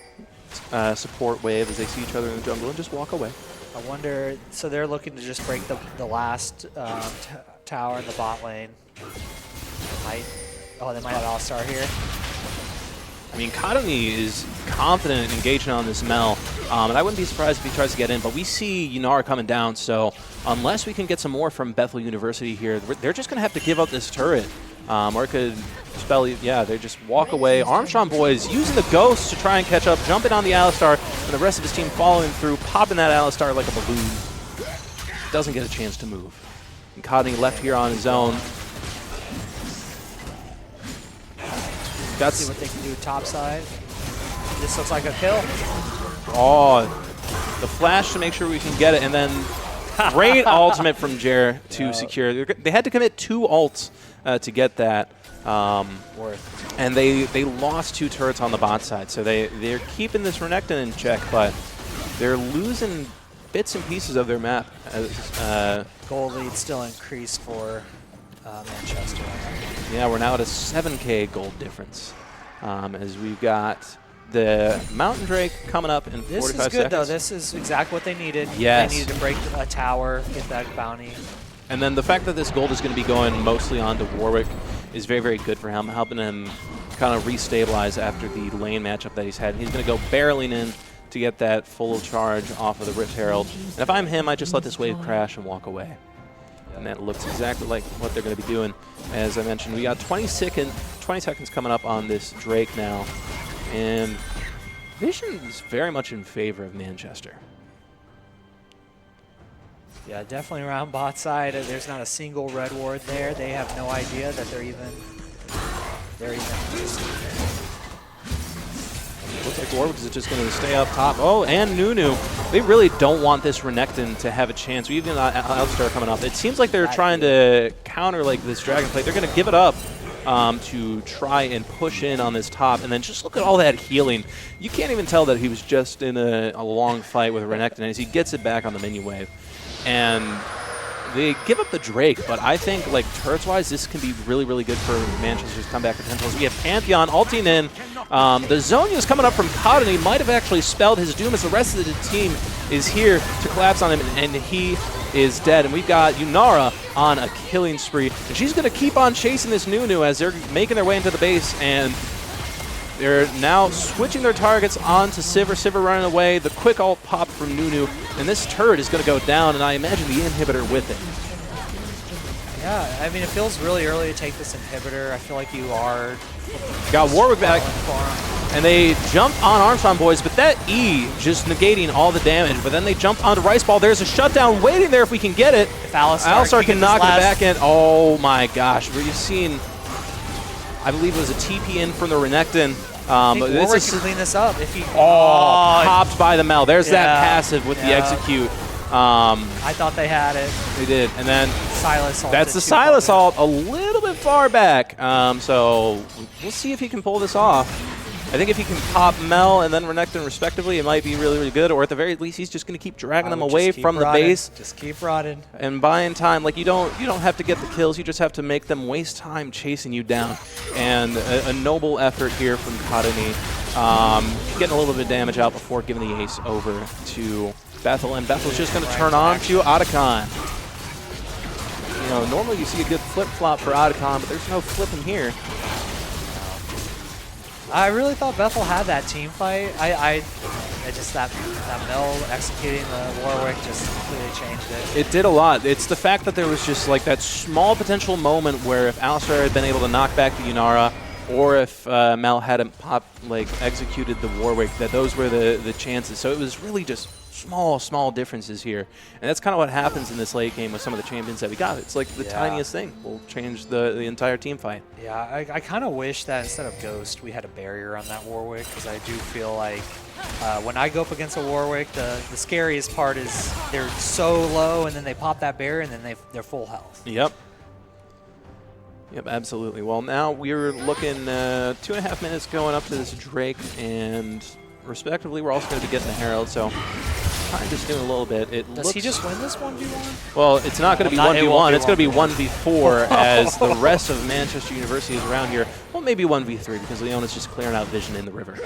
support wave as they see each other in the jungle and just walk away. I wonder, so they're looking to just break the last tower in the bot lane. They might have Alistar here. I mean, Kadami is confident in engaging on this Mel, and I wouldn't be surprised if he tries to get in, but we see Yunara coming down, so unless we can get some more from Bethel University here, they're just going to have to give up this turret, or it could spell, they just walk away. Armstrong boys using the Ghost to try and catch up, jumping on the Alistar, and the rest of his team following through, popping that Alistar like a balloon. Doesn't get a chance to move. And Kadami left here on his own. Let's see what they can do top side. This looks like a kill. Oh, the flash to make sure we can get it, and then great ultimate from Jer to secure. They had to commit 2 ults to get that. And they lost 2 turrets on the bot side, so they're keeping this Renekton in check, but they're losing bits and pieces of their map. Goal lead still increased for Manchester. Yeah, we're now at a 7K gold difference as we've got the Mountain Drake coming up in 45 seconds. This is good, though. This is exactly what they needed. Yes. They needed to break a tower, get that bounty. And then the fact that this gold is going to be going mostly onto Warwick is very, very good for him, helping him kind of restabilize after the lane matchup that he's had. He's going to go barreling in to get that full charge off of the Rift Herald. And if I'm him, I just let this wave crash and walk away. And that looks exactly like what they're going to be doing. As I mentioned, we got 20 seconds coming up on this Drake now. And Vision is very much in favor of Manchester. Yeah, definitely around bot side. There's not a single red ward there. They have no idea that they're even just Looks like Warwick is just going to stay up top. Oh, and Nunu. They really don't want this Renekton to have a chance. We even got Outstar coming up. It seems like they're trying to counter like this Dragon Plate. They're going to give it up to try and push in on this top. And then just look at all that healing. You can't even tell that he was just in a long fight with Renekton as he gets it back on the minion wave. And they give up the Drake, but I think, like, turrets-wise, this can be really, really good for Manchester's comeback potential. We have Pantheon ulting in. The Zonia is coming up from Cod, and he might have actually spelled his doom as the rest of the team is here to collapse on him, and he is dead. And we've got Yunara on a killing spree, and she's going to keep on chasing this Nunu as they're making their way into the base, and they're now switching their targets onto Sivir. Sivir running away. The quick ult pop from Nunu. And this turret is going to go down, and I imagine the inhibitor with it. Yeah, I mean, it feels really early to take this inhibitor. I feel like you are... Got Warwick back. And they jump on Armstrong boys, but that E just negating all the damage. But then they jump onto Rice Ball. There's a shutdown waiting there if we can get it. If Alistar can knock it back in. Oh, my gosh. We've seen... I believe it was a TP in from the Renekton. I think Warwick can clean this up if he... popped by the Mel. There's that passive with the execute. I thought they had it. They did. And then Silas ult. that's the Silas ult a little bit far back. So we'll see if he can pull this off. I think if he can pop Mel and then Renekton respectively, it might be really, really good. Or at the very least, he's just going to keep dragging them away from the base. Just keep rotting. And buying time. Like, you don't have to get the kills. You just have to make them waste time chasing you down. And a noble effort here from Kadani. Getting a little bit of damage out before giving the ace over to Bethel. And Bethel's just going to turn on to Otacon. You know, normally you see a good flip-flop for Otacon, but there's no flipping here. I really thought Bethel had that team fight. I just that Mel executing the Warwick just completely changed it. It did a lot. It's the fact that there was just like that small potential moment where if Alistar had been able to knock back the Yunara, or if Mel hadn't executed the Warwick, that those were the chances. So it was really just small differences here. And that's kind of what happens in this late game with some of the champions that we got. It's like the tiniest thing will change the entire team fight. Yeah, I kind of wish that instead of Ghost, we had a barrier on that Warwick, because I do feel like when I go up against a Warwick, the scariest part is they're so low, and then they pop that barrier, and then they're full health. Yep. Yep, absolutely. Well, now we're looking 2.5 minutes going up to this Drake, and respectively, we're also going to be getting the Herald, so kind of just doing a little bit. Does he just win this 1v1? Well, it's not going to be 1v1. It's going to be 1v4 as the rest of Manchester University is around here. Well, maybe 1v3 because Leona's just clearing out Vision in the river.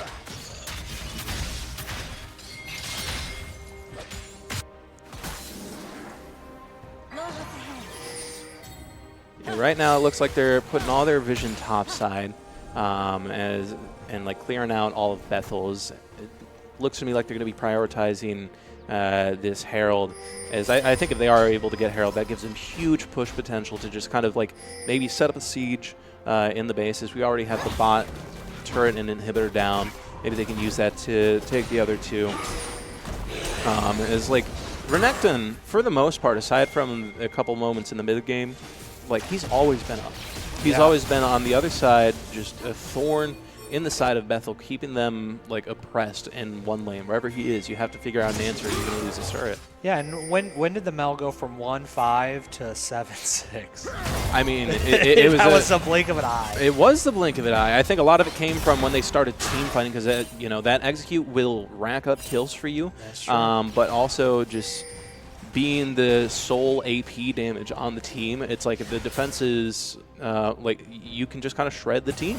And right now, it looks like they're putting all their Vision topside and like clearing out all of Bethel's. It looks to me like they're going to be prioritizing this Herald, as I think if they are able to get Herald, that gives them huge push potential to just kind of like maybe set up a siege in the bases. We already have the bot turret and inhibitor down. Maybe they can use that to take the other two. As like Renekton, for the most part, aside from a couple moments in the mid game, like he's always been up. He's always been on the other side, just a thorn in the side of Bethel, keeping them like oppressed in one lane. Wherever he is, you have to figure out an answer. You're going to lose a turret. Yeah, and when did the Mel go from 1-5 to 7-6? I mean, it was that was the blink of an eye. It was the blink of an eye. I think a lot of it came from when they started team fighting, because that execute will rack up kills for you. That's true. But also just being the sole AP damage on the team, it's like if the defense is like you can just kind of shred the team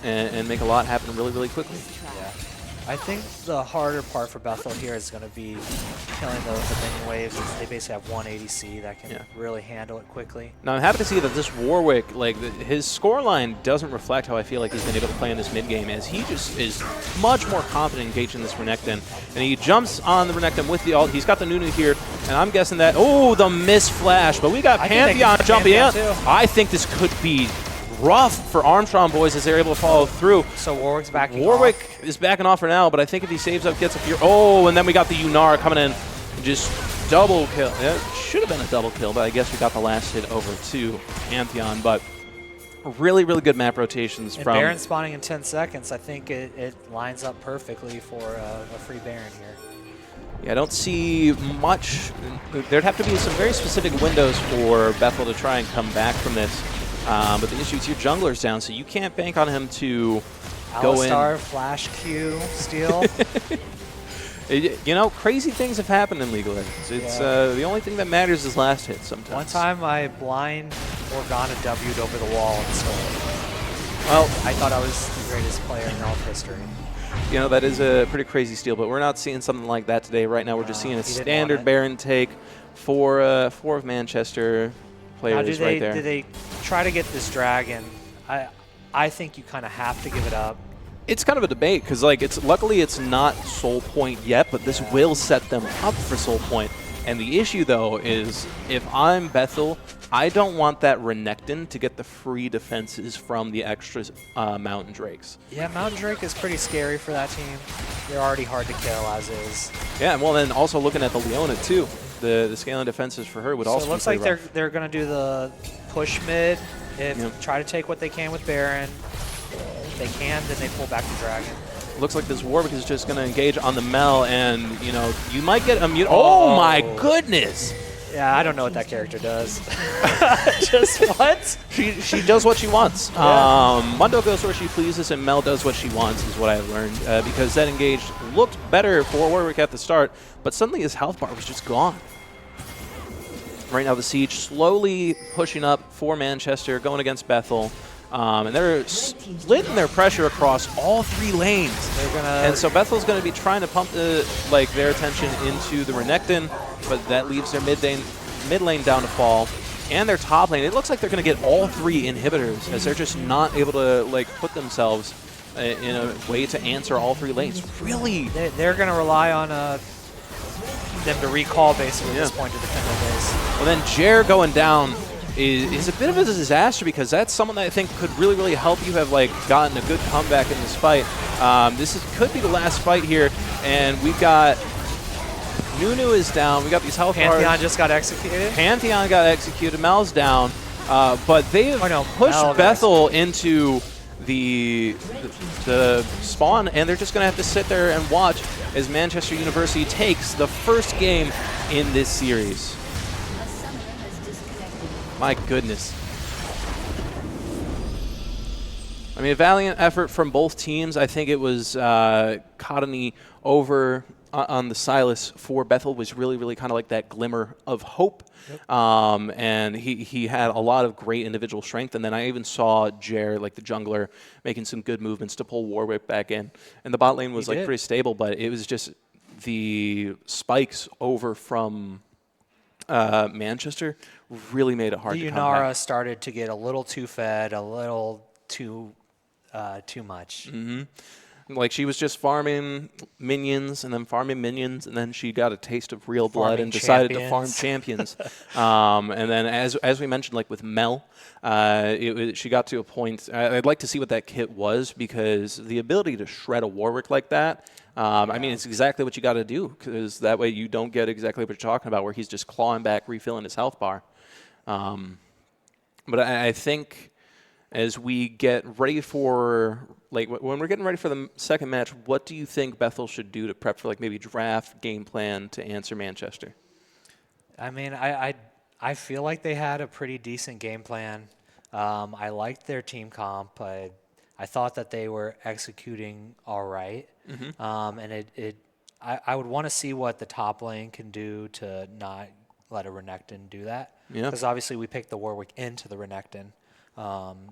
and make a lot happen really, really quickly. Yeah. I think the harder part for Bethel here is going to be killing the minion waves. They basically have one ADC that can really handle it quickly. Now, I'm happy to see that this Warwick, like his scoreline doesn't reflect how I feel like he's been able to play in this mid game, as he just is much more confident engaged in this Renekton. And he jumps on the Renekton with the ult. He's got the Nunu here, and I'm guessing that, oh, the miss flash, but we got Pantheon jumping in. I think this could be rough for Armstrong boys as they're able to follow through. So Warwick's backing off. Warwick is backing off for now, but I think if he saves up, gets a few. Oh, and then we got the Yunara coming in, just double kill. Yeah, it should have been a double kill, but I guess we got the last hit over to Pantheon. But really, really good map rotations from Baron spawning in 10 seconds. I think it lines up perfectly for a free Baron here. Yeah, I don't see much. There'd have to be some very specific windows for Bethel to try and come back from this. But the issue is your jungler's down, so you can't bank on him to go in. Alistar, flash Q, steal. Crazy things have happened in League of Legends. It's the only thing that matters is last hit sometimes. One time I blind Morgana W'd over the wall and stole. Well, I thought I was the greatest player in all of history. That is a pretty crazy steal, but we're not seeing something like that today. Right now, we're just seeing a standard Baron take for 4 of Manchester players right there. Do they try to get this dragon? I think you kind of have to give it up. It's kind of a debate, because luckily it's not Soul Point yet, but this will set them up for Soul Point. And the issue, though, is if I'm Bethel, I don't want that Renekton to get the free defenses from the extra Mountain Drakes. Yeah, Mountain Drake is pretty scary for that team. They're already hard to kill as is. Yeah, and well, then also looking at the Leona, too. The scaling defenses for her would also be pretty rough. So it looks like they're going to do the push mid, try to take what they can with Baron. If they can, then they pull back the dragon. Looks like this Warwick is just going to engage on the Mel, and, you might get a mute. Oh, my goodness! Yeah, I don't know what that character does. Just what? She does what she wants. Yeah. Mundo goes where she pleases, and Mel does what she wants, is what I've learned. Because that engage looked better for Warwick at the start, but suddenly his health bar was just gone. Right now, the Siege slowly pushing up for Manchester, going against Bethel. And they're splitting their pressure across all 3 lanes. And so Bethel's going to be trying to pump their attention into the Renekton, but that leaves their mid lane down to fall. And their top lane, it looks like they're going to get all 3 inhibitors, as they're just not able to put themselves in a way to answer all 3 lanes. Really? They're going to rely on them to recall basically at this point to defend their base. Well, then Jer going down is a bit of a disaster, because that's someone that I think could really, really help you have gotten a good comeback in this fight. Could be the last fight here, and we've got Nunu is down. We got these health bars. Pantheon just got executed. Pantheon got executed. Mel's down, but they have pushed Bethel into the spawn, and they're just going to have to sit there and watch as Manchester University takes the first game in this series. My goodness. I mean, a valiant effort from both teams. I think it was Cottony over on the Silas for Bethel was really, really kind of like that glimmer of hope. Yep. And he had a lot of great individual strength. And then I even saw Jer, the jungler, making some good movements to pull Warwick back in. And the bot lane was pretty stable, but it was just the spikes over from Manchester really made it hard to come back. The Yunara started to get a little too fed, a little too much. Mm-hmm. She was just farming minions and then she got a taste of real blood and decided to farm champions. And then as we mentioned, with Mel, she got to a point. I'd like to see what that kit was, because the ability to shred a Warwick like that, I mean, it's exactly what you got to do, because that way you don't get exactly what you're talking about, where he's just clawing back, refilling his health bar. But I think as we get ready for, like, when we're getting ready for the second match, what do you think Bethel should do to prep for, like, maybe draft game plan to answer Manchester? I mean, I feel like they had a pretty decent game plan. I liked their team comp. I thought that they were executing all right. And I would want to see what the top lane can do to not let a Renekton do that. Yeah. Because obviously we picked the Warwick into the Renekton.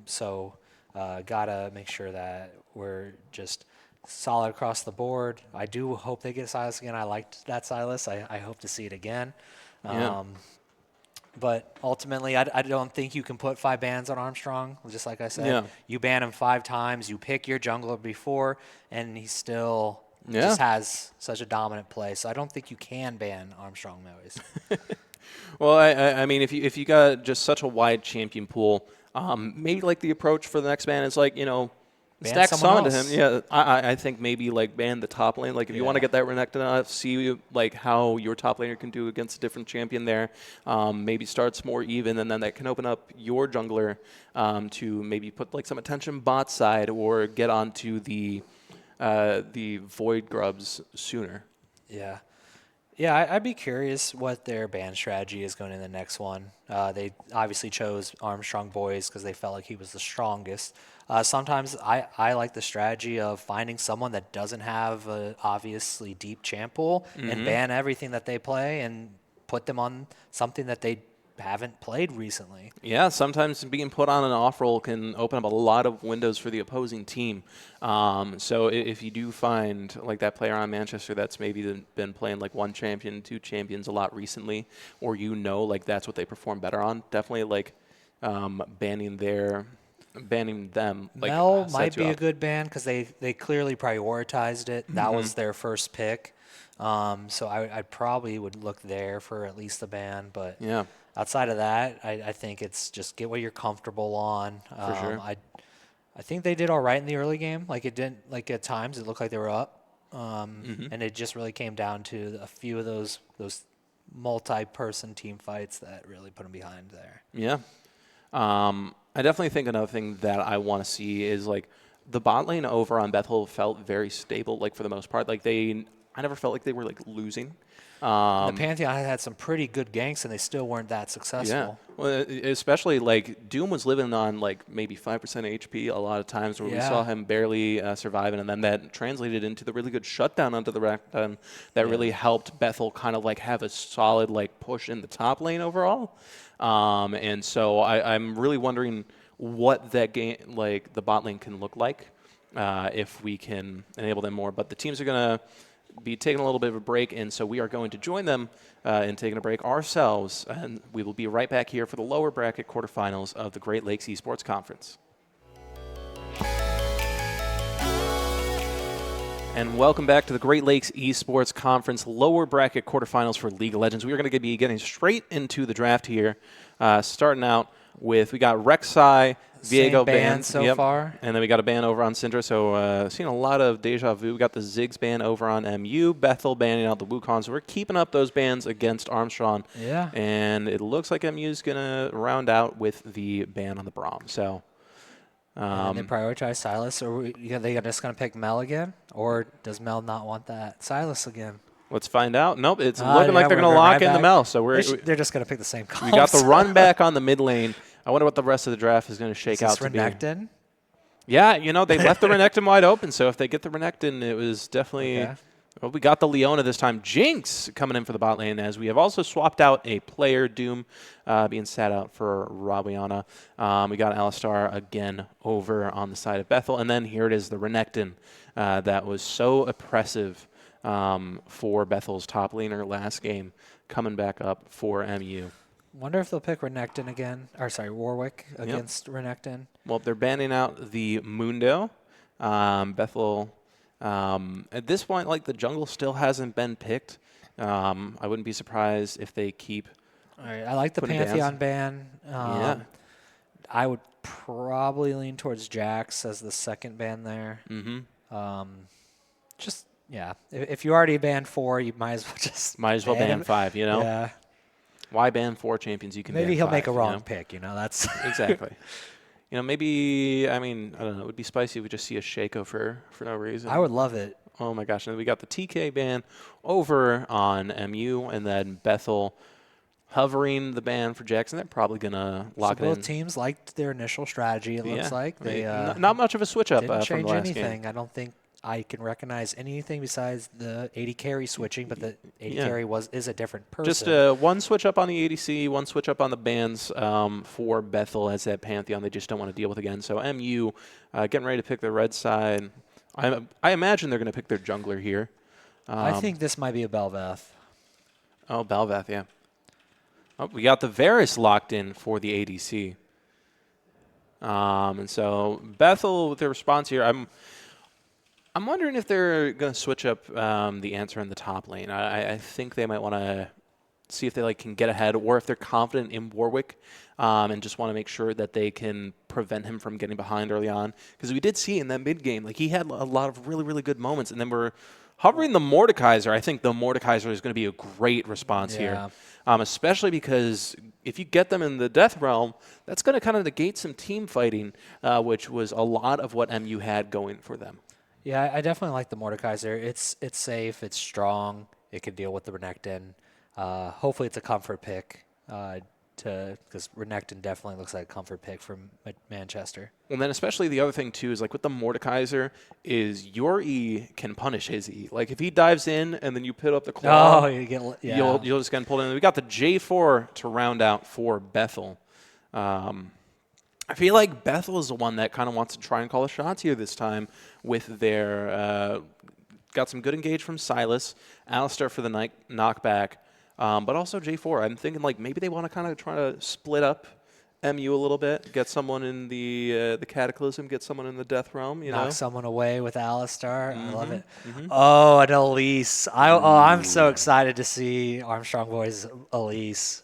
So gotta make sure that we're just solid across the board. I do hope they get Silas again. I liked that Silas. I hope to see it again. Yeah. But ultimately, I don't think you can put 5 bans on Armstrong. Just like I said, Yeah. you ban him 5 times. You pick your jungler before, and he still just has such a dominant play. So I don't think you can ban Armstrong always. Well, I mean, if you got just such a wide champion pool, maybe like the approach for the next ban is like, Ban stack someone summon to him. else. Yeah, I think maybe like ban the top lane. Like if you want to get that Renekton out, see like how your top laner can do against a different champion there. Maybe starts more even, and then that can open up your jungler to maybe put like some attention bot side or get onto the void grubs sooner. Yeah. Yeah, I'd be curious what their ban strategy is going in the next one. They obviously chose Armstrong Boys because they felt like he was the strongest. Sometimes I like the strategy of finding someone that doesn't have a obviously deep champ pool and ban everything that they play and put them on something that they haven't played recently. Yeah, sometimes being put on an off roll can open up a lot of windows for the opposing team. So if you do find like that player on Manchester that's maybe been playing like 1 champion, 2 champions a lot recently, or like that's what they perform better on, definitely like banning them. Like, Mel sets might you be a up. good ban because they clearly prioritized it. That was their first pick. So I probably would look there for at least a ban. But Yeah, outside of that, I think it's just get what you're comfortable on. for sure. I think they did all right in the early game. Like it didn't like at times it looked like they were up. And it just really came down to a few of those multi-person team fights that really put them behind there. Yeah. I definitely think another thing that I want to see is like the bot lane over on Bethel felt very stable, like for the most part. Like I never felt like they were like losing. The Pantheon had some pretty good ganks, and they still weren't that successful. Yeah, well, especially like Doom was living on like maybe 5% HP a lot of times where we saw him barely surviving, and then that translated into the really good shutdown onto the Rakton that really helped Bethel kind of like have a solid like push in the top lane overall. And so I'm really wondering what that game, like the bot lane can look like if we can enable them more. But the teams are going to be taking a little bit of a break, and so we are going to join them in taking a break ourselves, and we will be right back here for the lower bracket quarterfinals of the Great Lakes Esports Conference. And welcome back to the Great Lakes Esports Conference lower bracket quarterfinals for League of Legends. We are going to be getting straight into the draft here, starting out with, we got Rek'Sai, Viego ban so far. And then we got a ban over on Syndra. So seeing a lot of deja vu. We got the Ziggs ban over on MU, Bethel banning out the Wukong. So we're keeping up those bans against Armstrong. Yeah. And it looks like MU's going to round out with the ban on the Braum. So and they prioritize Silas, or they just going to pick Mel again? Or does Mel not want that Silas again? let's find out. Nope, it's looking like they're going to lock in the Mel. So they're just going to pick the same comps. We got the run back on the mid lane. I wonder what the rest of the draft is going to shake out to Renekton? be. Yeah, they left the Renekton wide open. So if they get the Renekton, it was definitely. Okay. Well, we got the Leona this time. Jinx coming in for the bot lane, as we have also swapped out a player, Doom, being sat out for Rabiana. We got Alistar again over on the side of Bethel. And then here it is, the Renekton that was so oppressive for Bethel's top laner last game, coming back up for MU. Wonder if they'll pick Renekton again. Or sorry, Warwick against Renekton. Well, they're banning out the Mundo. Bethel... at this point, like the jungle still hasn't been picked. I wouldn't be surprised if they keep. All right, I like the Pantheon ban. Yeah. I would probably lean towards Jax as the second ban there. Just if you already banned 4, you might as well just ban 5. Yeah. Why ban 4 champions? You can Maybe ban he'll 5, make a wrong pick. That's exactly. maybe, I don't know. It would be spicy if we just see a Shaco for no reason. I would love it. Oh my gosh. And then we got the TK ban over on MU, and then Bethel hovering the ban for Jackson. They're probably going to lock it in. Both teams liked their initial strategy, it looks like. They not much of a switch up didn't from change the last anything. game. I don't think I can recognize anything besides the AD carry switching, but the AD carry is a different person. Just one switch up on the ADC, one switch up on the bans for Bethel as that Pantheon they just don't want to deal with again. So MU getting ready to pick the red side. I imagine they're going to pick their jungler here. I think this might be a Belveth. Oh, Belveth, yeah. Oh, we got the Varus locked in for the ADC. And so Bethel with their response here, I'm wondering if they're going to switch up the answer in the top lane. I think they might want to see if they can get ahead, or if they're confident in Warwick and just want to make sure that they can prevent him from getting behind early on. Because we did see in that mid game, he had a lot of really, really good moments, and then we're hovering the Mordekaiser. I think the Mordekaiser is going to be a great response here, especially because if you get them in the Death Realm, that's going to kind of negate some team fighting, which was a lot of what MU had going for them. Yeah, I definitely like the Mordekaiser. It's safe, it's strong, it can deal with the Renekton. Hopefully it's a comfort pick, because Renekton definitely looks like a comfort pick from Manchester. And then especially the other thing too is with the Mordekaiser is your E can punish his E. If he dives in and then you put up the claw, you'll just get pulled in. We got the J4 to round out for Bethel. I feel like Bethel is the one that kind of wants to try and call the shots here this time with their got some good engage from Silas, Alistar for the knockback, but also J4. I'm thinking maybe they want to kind of try to split up MU a little bit, get someone in the Cataclysm, get someone in the Death Realm. Knock someone away with Alistar. I love it. Oh, and Elise. I'm so excited to see Armstrong Boys Elise.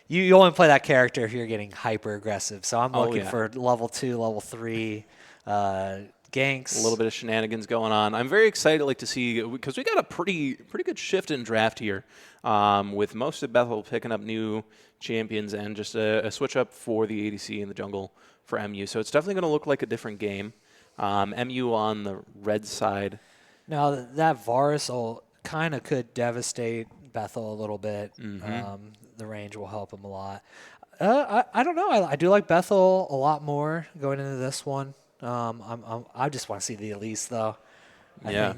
You only play that character if you're getting hyper aggressive. So I'm looking for level 2, level 3 ganks. A little bit of shenanigans going on. I'm very excited to see, because we got a pretty good shift in draft here, with most of Bethel picking up new champions and just a switch up for the ADC in the jungle for MU. So it's definitely going to look like a different game. MU on the red side. Now that Varus kind of could devastate Bethel a little bit. The range will help him a lot. I don't know. I do like Bethel a lot more going into this one. I just want to see the Elise though. I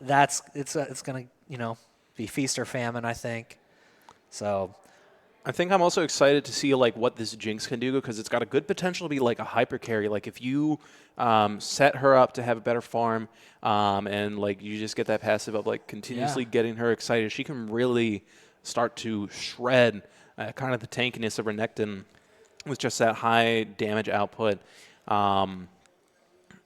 think it's gonna be feast or famine. I think. So. I think I'm also excited to see what this Jinx can do, because it's got a good potential to be a hyper carry. If you set her up to have a better farm, and you just get that passive of continuously getting her excited, she can really start to shred kind of the tankiness of Renekton with just that high damage output. And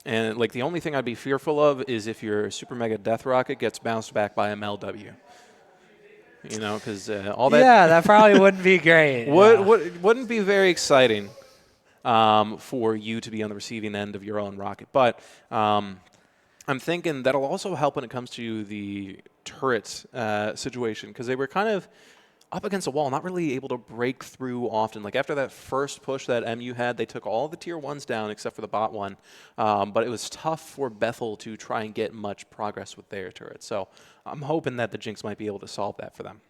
the only thing I'd be fearful of is if your Super Mega Death Rocket gets bounced back by MLW. Because all that... Yeah, that probably wouldn't be great. Wouldn't be very exciting for you to be on the receiving end of your own rocket. But I'm thinking that'll also help when it comes to the turret situation, because they were kind of up against a wall, not really able to break through often. After that first push that MU had, they took all the tier 1s down except for the bot one. But it was tough for Bethel to try and get much progress with their turret. So I'm hoping that the Jinx might be able to solve that for them.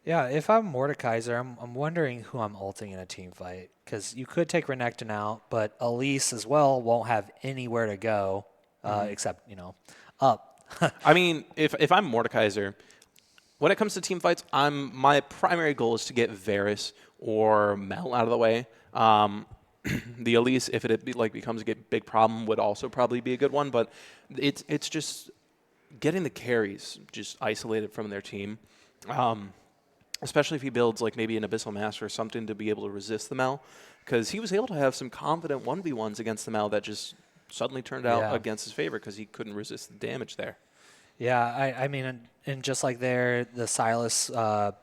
Yeah, if I'm Mordekaiser, I'm wondering who I'm ulting in a team fight. Because you could take Renekton out, but Elise as well won't have anywhere to go except, up. If I'm Mordekaiser, when it comes to team fights, my primary goal is to get Varus or Mel out of the way. The Elise, if it becomes a big problem, would also probably be a good one. But it's just getting the carries just isolated from their team, especially if he builds maybe an Abyssal Master or something to be able to resist the Mel, because he was able to have some confident 1v1s against the Mel that just suddenly turned out against his favor because he couldn't resist the damage there. Yeah, and just like there, the Silas, the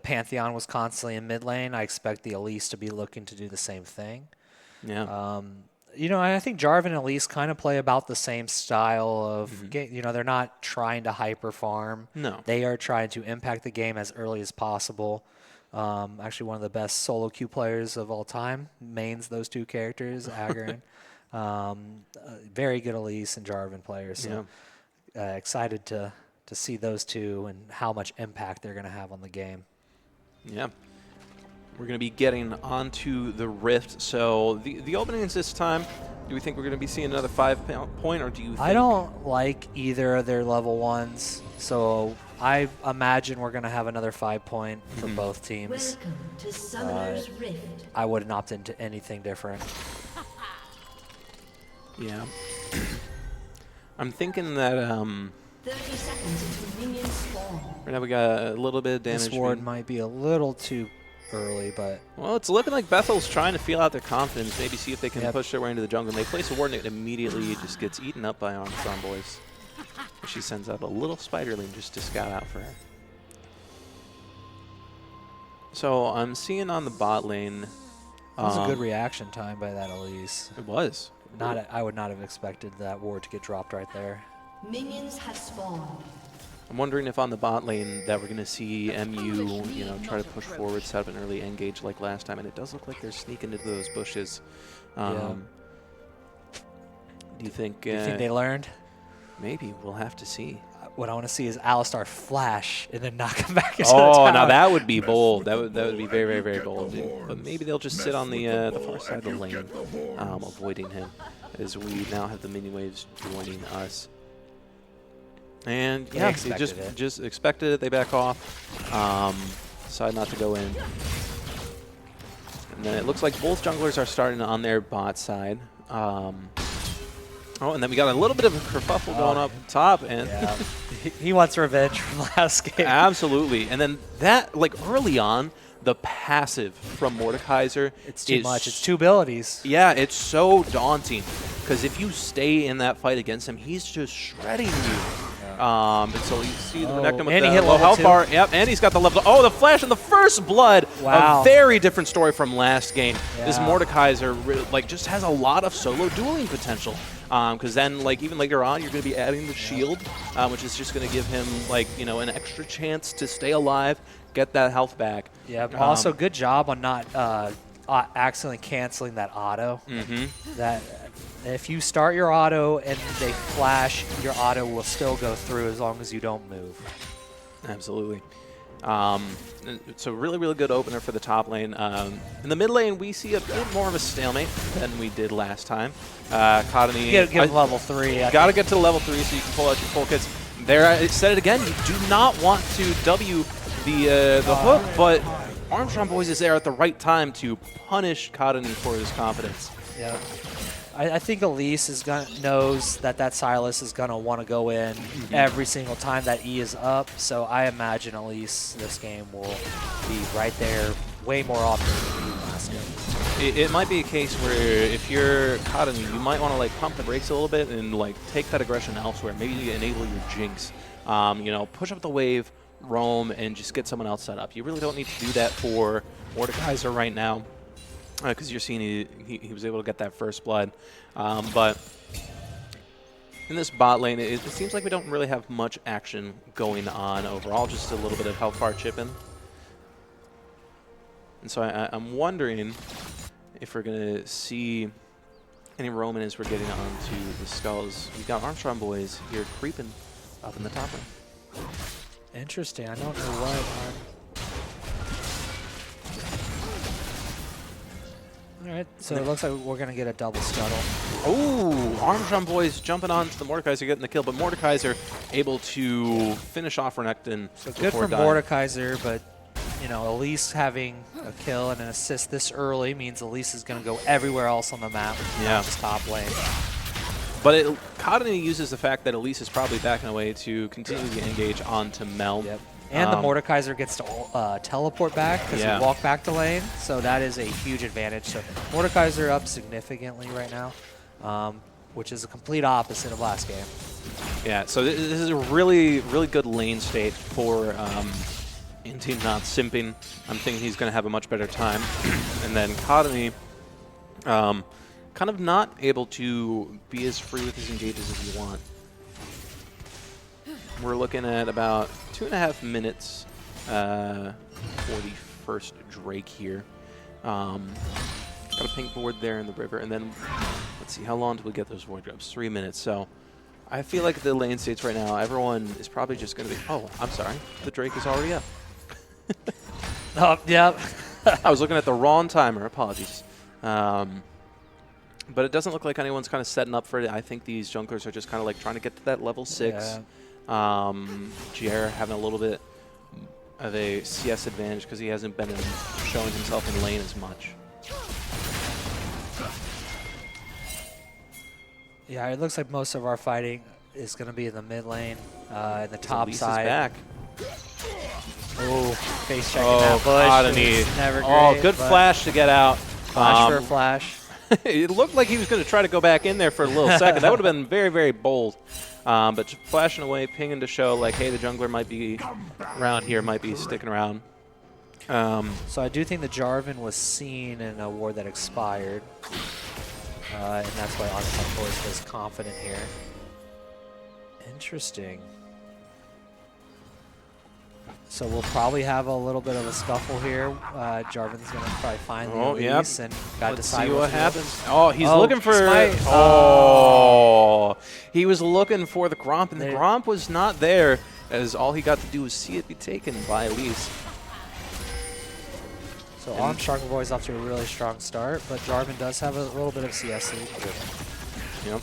Pantheon was constantly in mid lane. I expect the Elise to be looking to do the same thing. Yeah. I think Jarvan and Elise kind of play about the same style of game. They're not trying to hyper farm. No. They are trying to impact the game as early as possible. Actually, one of the best solo queue players of all time. Mains those two characters, Agron. Very good Elise and Jarvan players. So excited to see those two and how much impact they're going to have on the game. Yeah. We're going to be getting onto the Rift. So the openings this time, do we think we're going to be seeing another 5-point, or do you think? I don't like either of their level 1s, so I imagine we're going to have another 5-point for both teams. Welcome to Summoner's Rift. I wouldn't opt into anything different. Yeah. I'm thinking that 30 seconds until minions spawn. right now we got a little bit of damage. This ward might be a little too early, but well, it's looking like Bethel's trying to feel out their confidence, maybe see if they can push their way into the jungle. And they place a ward and it immediately just gets eaten up by Armstrong boys. She sends out a little spiderling just to scout out for her. So I'm seeing on the bot lane. That was a good reaction time by that Elise. It was. I would not have expected that ward to get dropped right there. Minions have spawned. I'm wondering if on the bot lane that we're going to see MU, try to push forward, set up an early engage like last time, and it does look like they're sneaking into those bushes. Do you think? Do you think they learned? Maybe we'll have to see. What I want to see is Alistar flash and then knock him back into the Oh, tower. now that would be bold. That would be very, very, very bold. But maybe they'll just sit on the far side of the lane, avoiding him, as we now have the minion waves joining us. And yeah, they just expected it. They back off. Decide not to go in. And then it looks like both junglers are starting on their bot side. Oh, and then we got a little bit of a kerfuffle going up top, and he wants revenge from last game. Absolutely. And then that, like early on, the passive from Mordekaiser, it's too much. It's 2 abilities. Yeah, it's so daunting because if you stay in that fight against him, he's just shredding you. And so you see the Renekton with the low health bar. Yep, and he's got the level. Oh, the flash and the first blood. Wow. A very different story from last game. Yeah. This Mordekaiser just has a lot of solo dueling potential. Because then, even later on, you're going to be adding the shield, which is just going to give him, an extra chance to stay alive, get that health back. Yeah, also good job on not accidentally canceling that auto. That if you start your auto and they flash, your auto will still go through as long as you don't move. Absolutely. So really, really good opener for the top lane. In the mid lane, we see a bit more of a stalemate than we did last time. Katani, Get him level 3. Got to get to level 3 so you can pull out your full kits. There, I said it again. You do not want to W the hook, but Armstrong Boys is there at the right time to punish Katani for his confidence. Yeah. I think Elise knows that Silas is going to want to go in every single time that E is up. So I imagine Elise this game will be right there way more often than last game. It might be a case where if you're Katani, you might want to pump the brakes a little bit and take that aggression elsewhere. Maybe you enable your Jinx. Push up the wave, roam, and just get someone else set up. You really don't need to do that for Mordekaiser right now. Because you're seeing he was able to get that first blood. But in this bot lane, it seems like we don't really have much action going on overall, just a little bit of health bar chipping. And so I'm wondering if we're going to see any roaming as we're getting onto the skulls. We've got Armstrong Boys here creeping up in the top lane. Interesting. I don't know what. All right, so it looks like we're going to get a double scuttle. Oh, Armstrong Boys jumping onto the Mordekaiser, getting the kill, but Mordekaiser able to finish off Renekton. So good for Mordekaiser, but Elise having a kill and an assist this early means Elise is going to go everywhere else on the map, not just top lane. But Katani uses the fact that Elise is probably backing away to continue to engage onto Mel. Yep. And the Mordekaiser gets to teleport back because he walked back to lane, so that is a huge advantage. So Mordekaiser up significantly right now, which is a complete opposite of last game. Yeah, so this is a really, really good lane state for Inti not simping. I'm thinking he's going to have a much better time. And then Katani, kind of not able to be as free with his engages as you want. We're looking at about 2.5 minutes for the first Drake here. Got a pink board there in the river, and then let's see, how long do we get those void grubs? 3 minutes. So I feel like the lane states right now, everyone is probably just going to be, oh, I'm sorry, the Drake is already up. Oh, yep. I was looking at the wrong timer. Apologies. But it doesn't look like anyone's kind of setting up for it. I think these junglers are just kind of like trying to get to that level 6. Yeah. Jer having a little bit of a CS advantage because he hasn't been showing himself in lane as much. Yeah, it looks like most of our fighting is going to be in the mid lane, in the top Elise side. is back. Oh, face checking that bush. God, a knee. Never great, Oh, good flash to get out. Flash for a flash. It looked like he was going to try to go back in there for a little second. That would have been very, very bold. But flashing away, pinging to show, like, hey, the jungler might be around here, might be sticking around. So I do think the Jarvan was seen in a war that expired. And that's why Armstrong Boys was confident here. Interesting. So we'll probably have a little bit of a scuffle here. Jarvan's going to probably find the Elise and got to decide see what happens. Do. Oh, he's looking for... Smite. He was looking for the Gromp, and the Gromp was not there, as all he got to do was see it be taken by Elise. So Armstrong Boys off to a really strong start, but Jarvan does have a little bit of CS lead. Yep.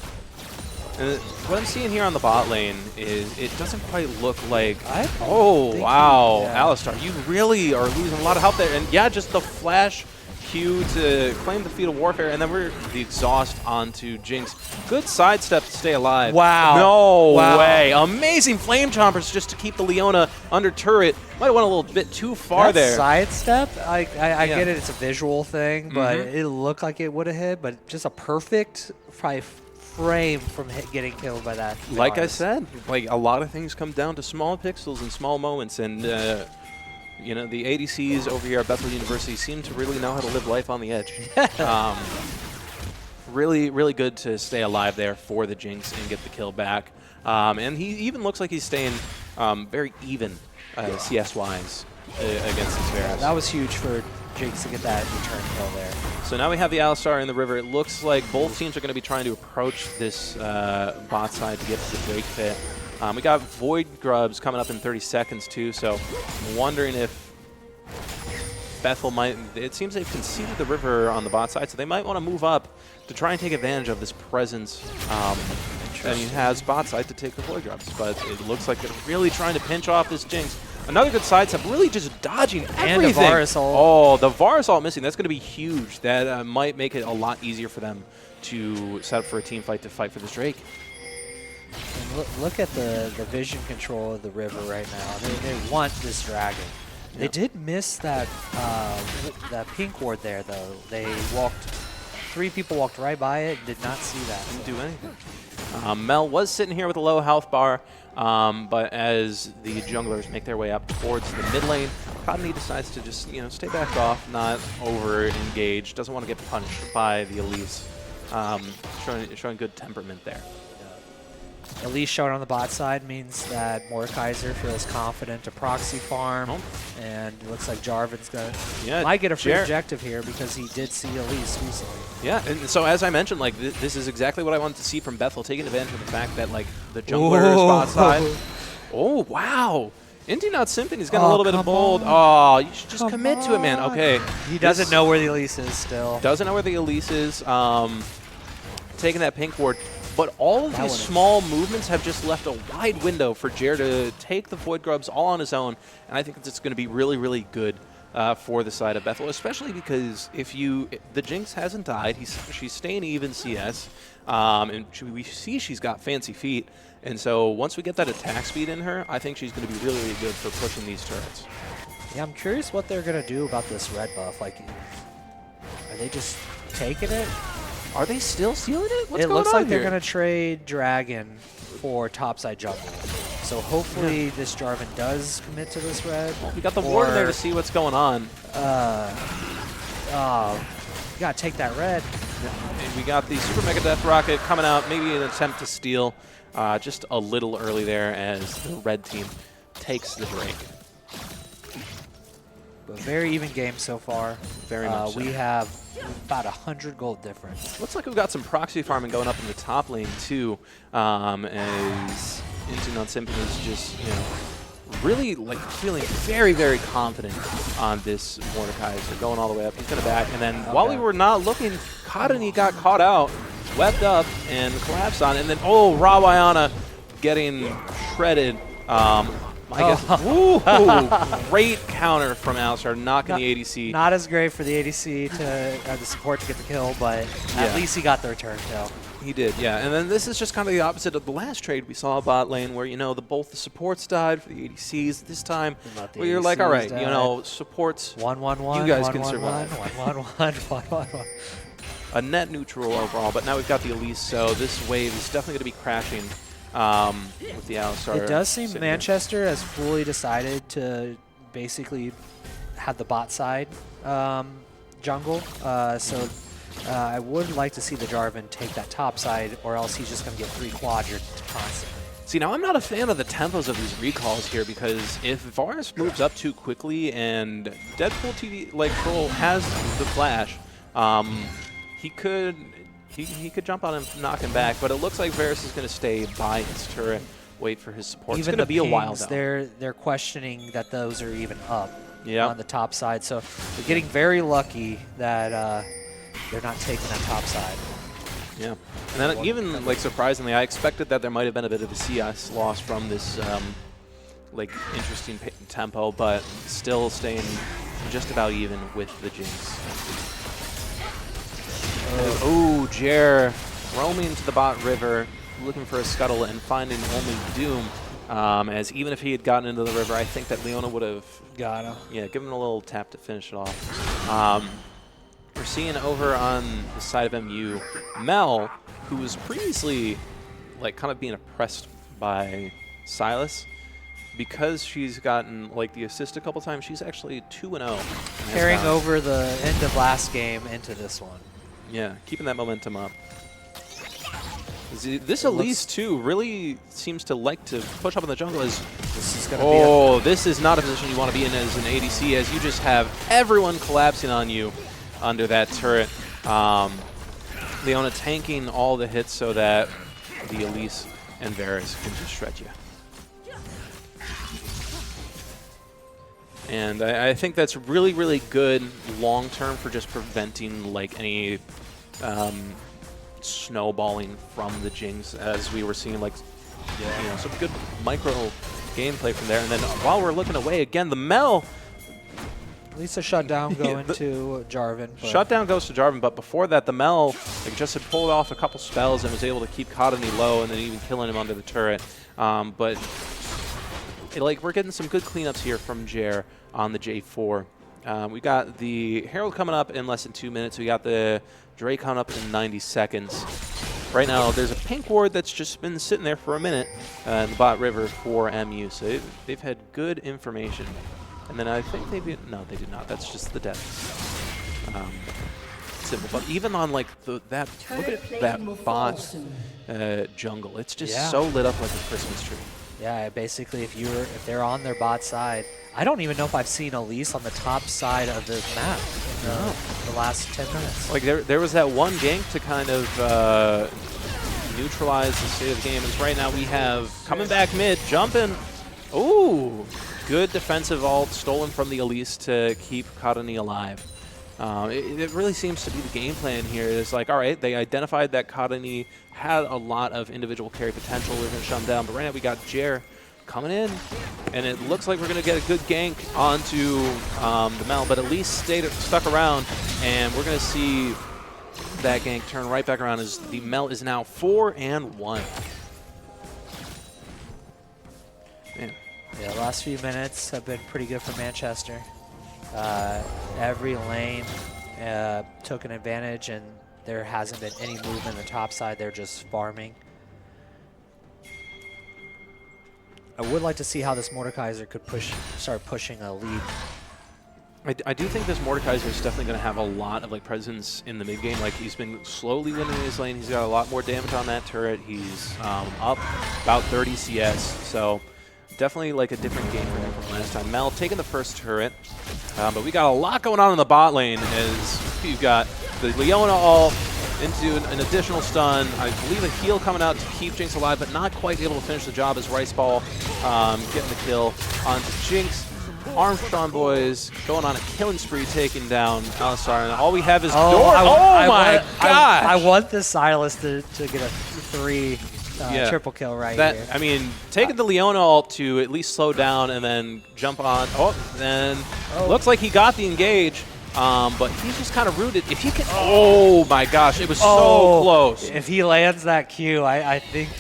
And what I'm seeing here on the bot lane is it doesn't quite look like... Oh, wow. Alistar, you really are losing a lot of health there. And yeah, just the flash Q to claim the Fetal Warfare, and then we're the exhaust onto Jinx. Good sidestep to stay alive. Wow. No way. Amazing Flame Chompers just to keep the Leona under turret. Might have went a little bit too far there. Sidestep, I get it, it's a visual thing, but it looked like it would have hit, but just a perfect probably frame from getting killed by that. Like I said, like a lot of things come down to small pixels and small moments, and you know, the ADCs over here at Bethel University seem to really know how to live life on the edge. Really, really good to stay alive there for the Jinx and get the kill back. And he even looks like he's staying very even CS-wise against these Varus. That was huge for Jinx to get that return kill there. So now we have the Alistar in the river. It looks like both teams are going to be trying to approach this bot side to get to the Drake pit. We got Void Grubs coming up in 30 seconds too, so I'm wondering if Bethel might... It seems they've conceded the river on the bot side, so they might want to move up to try and take advantage of this presence. And he has bot side to take the Void Grubs, but it looks like they're really trying to pinch off this Jinx. Another good sidestep, really just dodging everything. And the Varus ult. Oh, the Varus ult missing. That's going to be huge. That might make it a lot easier for them to set up for a team fight to fight for this Drake. And look at the vision control of the river right now. They want this dragon. Yeah. They did miss that that pink ward there, though. They walked... 3 people walked right by it and did not see that. Didn't do anything. Mel was sitting here with a low health bar, but as the junglers make their way up towards the mid lane, Cottonee decides to just, you know, stay back off, not over-engage, doesn't want to get punched by the Elise, showing good temperament there. Elise showing on the bot side means that Mordekaiser feels confident to proxy farm, and it looks like Jarvan's might get a free objective here because he did see Elise recently. Yeah, and so as I mentioned, like this is exactly what I wanted to see from Bethel, taking advantage of the fact that like the jungler is bot side. Oh wow! Indy Not Symphony's got a little bit of bold. Oh, you should just commit to it, man. Okay. He doesn't know where the Elise is still. Doesn't know where the Elise is. Taking that pink ward. But all of these small movements have just left a wide window for Jer to take the Void Grubs all on his own, and I think it's going to be really, really good for the side of Bethel, especially because if the Jinx hasn't died, she's staying even CS, and we see she's got fancy feet, and so once we get that attack speed in her, I think she's going to be really, really good for pushing these turrets. Yeah, I'm curious what they're going to do about this red buff. Like, are they just taking it? Are they still stealing it? What's going on? It looks like they're going to trade Dragon for topside jungle. So hopefully this Jarvan does commit to this red. We got the ward there to see what's going on. You got to take that red. And we got the Super Mega Death Rocket coming out, maybe an attempt to steal just a little early there as the red team takes the Drake. a very even game so far. Very much so. We have about 100 gold difference. Looks like we've got some proxy farming going up in the top lane too, as Into Non-Symphony is just, you know, really like feeling very, very confident on this Mordecai. So going all the way up, he's gonna back, and then while we were not looking, Kadani got caught out, webbed up, and collapsed on, and then Rawayana getting shredded. I guess. Ooh, great counter from Alistar, knocking the ADC. Not as great for the ADC to the support to get the kill, but at least he got the return kill. He did, yeah. And then this is just kind of the opposite of the last trade we saw bot lane, where, you know, both the supports died for the ADCs. This time, where you're like, all right, you know, supports. 1-1-1. You guys can survive. 1-1-1. 1-1-1. A net neutral overall, but now we've got the Elise, so this wave is definitely going to be crashing with the Alistar. It does seem Manchester has fully decided to basically have the bot side jungle. So I would like to see the Jarvan take that top side, or else he's just going to get 3 quadred constantly. See, now I'm not a fan of the tempos of these recalls here, because if Varus moves up too quickly and Deadpool TV like Troll has the flash, he could jump on him, knock him back, but it looks like Varus is going to stay by his turret, wait for his support. Even it's going to be a while, though. They're questioning that those are even up Yep. on the top side, so they're getting very lucky that they're not taking that top side. Yeah, and then even like surprisingly, I expected that there might have been a bit of a CS loss from this like interesting tempo, but still staying just about even with the Jinx. Oh, Jer roaming to the bot river, looking for a scuttle and finding only Doom. As even if he had gotten into the river, I think that Leona would have got him. Yeah, give him a little tap to finish it off. We're seeing over on the side of MU, Mel, who was previously like kind of being oppressed by Silas. Because she's gotten like the assist a couple times, she's actually 2-0. Carrying over the end of last game into this one. Yeah, keeping that momentum up. This Elise too really seems to like to push up in the jungle. This is gonna be this is not a position you want to be in as an ADC, as you just have everyone collapsing on you under that turret. Leona tanking all the hits so that the Elise and Varus can just shred you. And I think that's really, really good long term for just preventing like any snowballing from the Jinx, as we were seeing like you know, some good micro gameplay from there. And then while we're looking away again, the Mel. At least a shutdown going to Jarvan. Shutdown goes to Jarvan, but before that, the Mel like just had pulled off a couple spells and was able to keep Kadani low, and then even killing him under the turret. But like we're getting some good cleanups here from Jer on the J4. We got the Herald coming up in less than 2 minutes. We got the Drake coming up in 90 seconds. Right now, there's a pink ward that's just been sitting there for a minute in the bot river for MU. So they've had good information. And then I think they did. No, they did not. That's just the death. Simple. But even on like look at that bot jungle. It's just so lit up like a Christmas tree. Yeah, basically, if they're on their bot side, I don't even know if I've seen Elise on the top side of the map in the last 10 minutes. Like there was that one gank to kind of neutralize the state of the game. And right now we have coming back mid, jumping. Ooh, good defensive ult stolen from the Elise to keep Kadani alive. It really seems to be the game plan here. It's like, all right, they identified that Kadani had a lot of individual carry potential. We're going to shut him down. But right now we got Jer coming in, and it looks like we're going to get a good gank onto the Mel, but at least stuck around, and we're going to see that gank turn right back around as the Mel is now 4-1. Man. Yeah, the last few minutes have been pretty good for Manchester. Every lane took an advantage, and there hasn't been any movement on the top side. They're just farming. I would like to see how this Mordekaiser could start pushing a lead. I do think this Mordekaiser is definitely going to have a lot of like presence in the mid game. Like he's been slowly winning his lane. He's got a lot more damage on that turret. He's up about 30 CS. So Definitely like a different game for him from last time. Mel taking the first turret, but we got a lot going on in the bot lane as you've got the Leona ult into an additional stun. I believe a heal coming out to keep Jinx alive, but not quite able to finish the job as Rice Ball getting the kill onto Jinx. Armstrong boys going on a killing spree, taking down Alistar, and all we have is Dor. Oh my gosh! I want the Silas to get a 3 triple kill right here. I mean, taking the Leona ult to at least slow down and then jump on. Looks like he got the engage, but he's just kind of rooted. If he can, oh my gosh, it was so close. If he lands that Q, I think.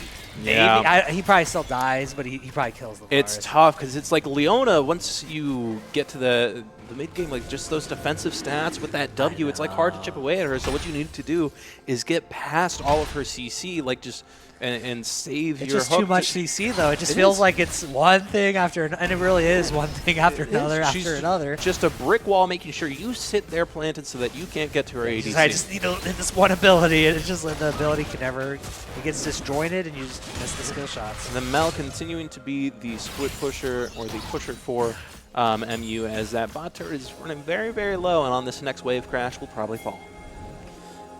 Yeah. He probably still dies, but he probably kills the It's tough because it's like Leona, once you get to the mid game, like just those defensive stats with that W, it's like hard to chip away at her. So what you need to do is get past all of her CC, like just and save your hook. It's just too much CC though. It just feels like it's one thing after another, and it really is one thing after another after another. Just a brick wall, making sure you sit there planted so that you can't get to her ADC. I just need this one ability, and it's just the ability can never. It gets disjointed, and you just miss the skill shots. And then Mel continuing to be the split pusher or the pusher for MU, as that bot turret is running very, very low, and on this next wave crash will probably fall.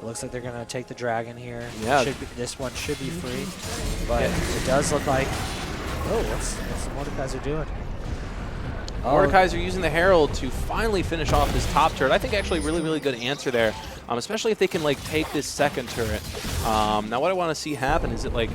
It looks like they're going to take the dragon here. Yeah. This one should be free, but it does look like. Oh, what's Mordekaiser doing? Mordekaiser using the Herald to finally finish off this top turret. I think actually really, really good answer there, especially if they can like take this second turret. Now what I want to see happen is it like,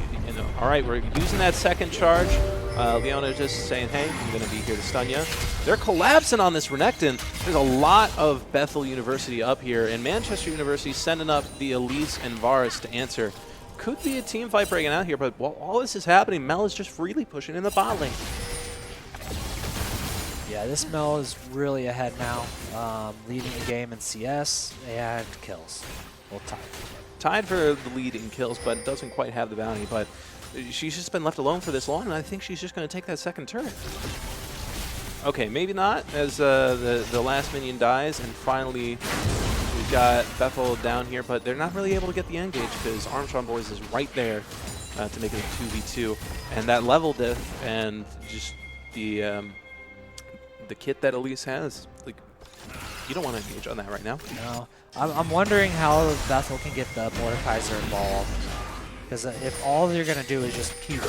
all right, we're using that second charge. Leona just saying, hey, I'm going to be here to stun you. They're collapsing on this Renekton. There's a lot of Bethel University up here, and Manchester University sending up the Elise and Varus to answer. Could be a team fight breaking out here, but while all this is happening, Mel is just really pushing in the bot lane. Yeah, this Mel is really ahead now, leading the game in CS and kills. Well, tied for the lead in kills, but doesn't quite have the bounty. But she's just been left alone for this long, and I think she's just going to take that second turret. Okay, maybe not, as the last minion dies, and finally we've got Bethel down here, but they're not really able to get the engage because Armstrong Boys is right there to make it a 2v2. And that level diff and just the kit that Elise has, like, you don't want to engage on that right now. No. I'm wondering how Bethel can get the Mordekaiser involved. Because if all you're going to do is just keep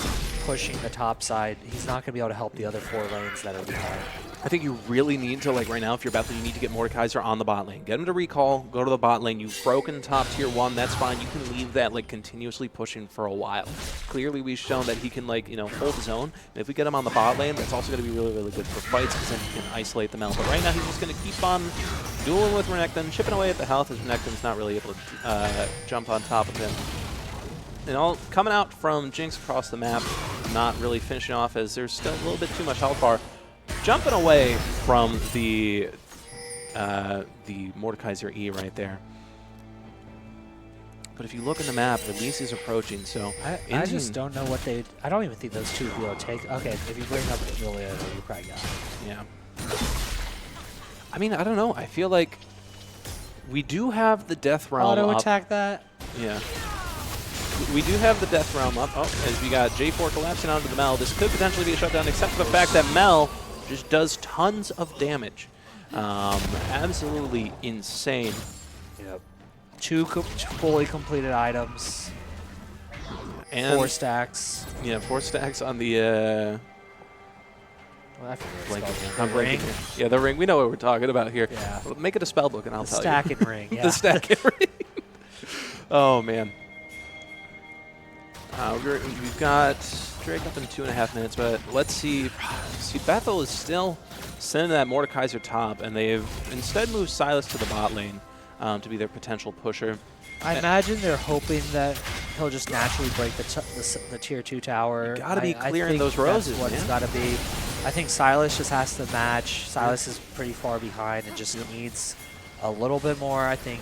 pushing the top side, he's not going to be able to help the other 4 lanes that are behind. I think you really need to, like right now, if you're Bethel, you need to get Mordekaiser on the bot lane. Get him to recall, go to the bot lane. You've broken top tier 1, that's fine. You can leave that like continuously pushing for a while. Clearly, we've shown that he can like, hold his own. And if we get him on the bot lane, that's also going to be really, really good for fights because then he can isolate them out. But right now, he's just going to keep on dueling with Renekton, chipping away at the health as Renekton's not really able to jump on top of him. And all coming out from Jinx across the map, not really finishing off as there's still a little bit too much health bar. Jumping away from the Mordekaiser E right there. But if you look at the map, Elise is approaching, so... I just don't know what they... I don't even think those two would be able to take... Okay, if you bring up Julia, you probably got it. Yeah. I mean, I don't know. I feel like we do have the Death Realm Auto attack that? Yeah. We do have the Death Realm up. Oh, as we got J4 collapsing onto the Mel. This could potentially be a shutdown, except for the fact that Mel just does tons of damage. Absolutely insane. Yep. 2 fully completed items. And 4 stacks. Yeah, 4 stacks on the... Well, I forget the ring. Yeah, the ring. We know what we're talking about here. Yeah. Well, make it a spell book and I'll tell you. The stack and ring, yeah. The stack and ring. Oh, man. We've got Drake up in 2.5 minutes, but let's see. See, Bethel is still sending that Mordekaiser top, and they've instead moved Silas to the bot lane to be their potential pusher. I imagine they're hoping that he'll just naturally break the tier 2 tower. You gotta be clearing those roses, that's what it's gotta be. I think Silas just has to match. Silas is pretty far behind and just needs a little bit more. I think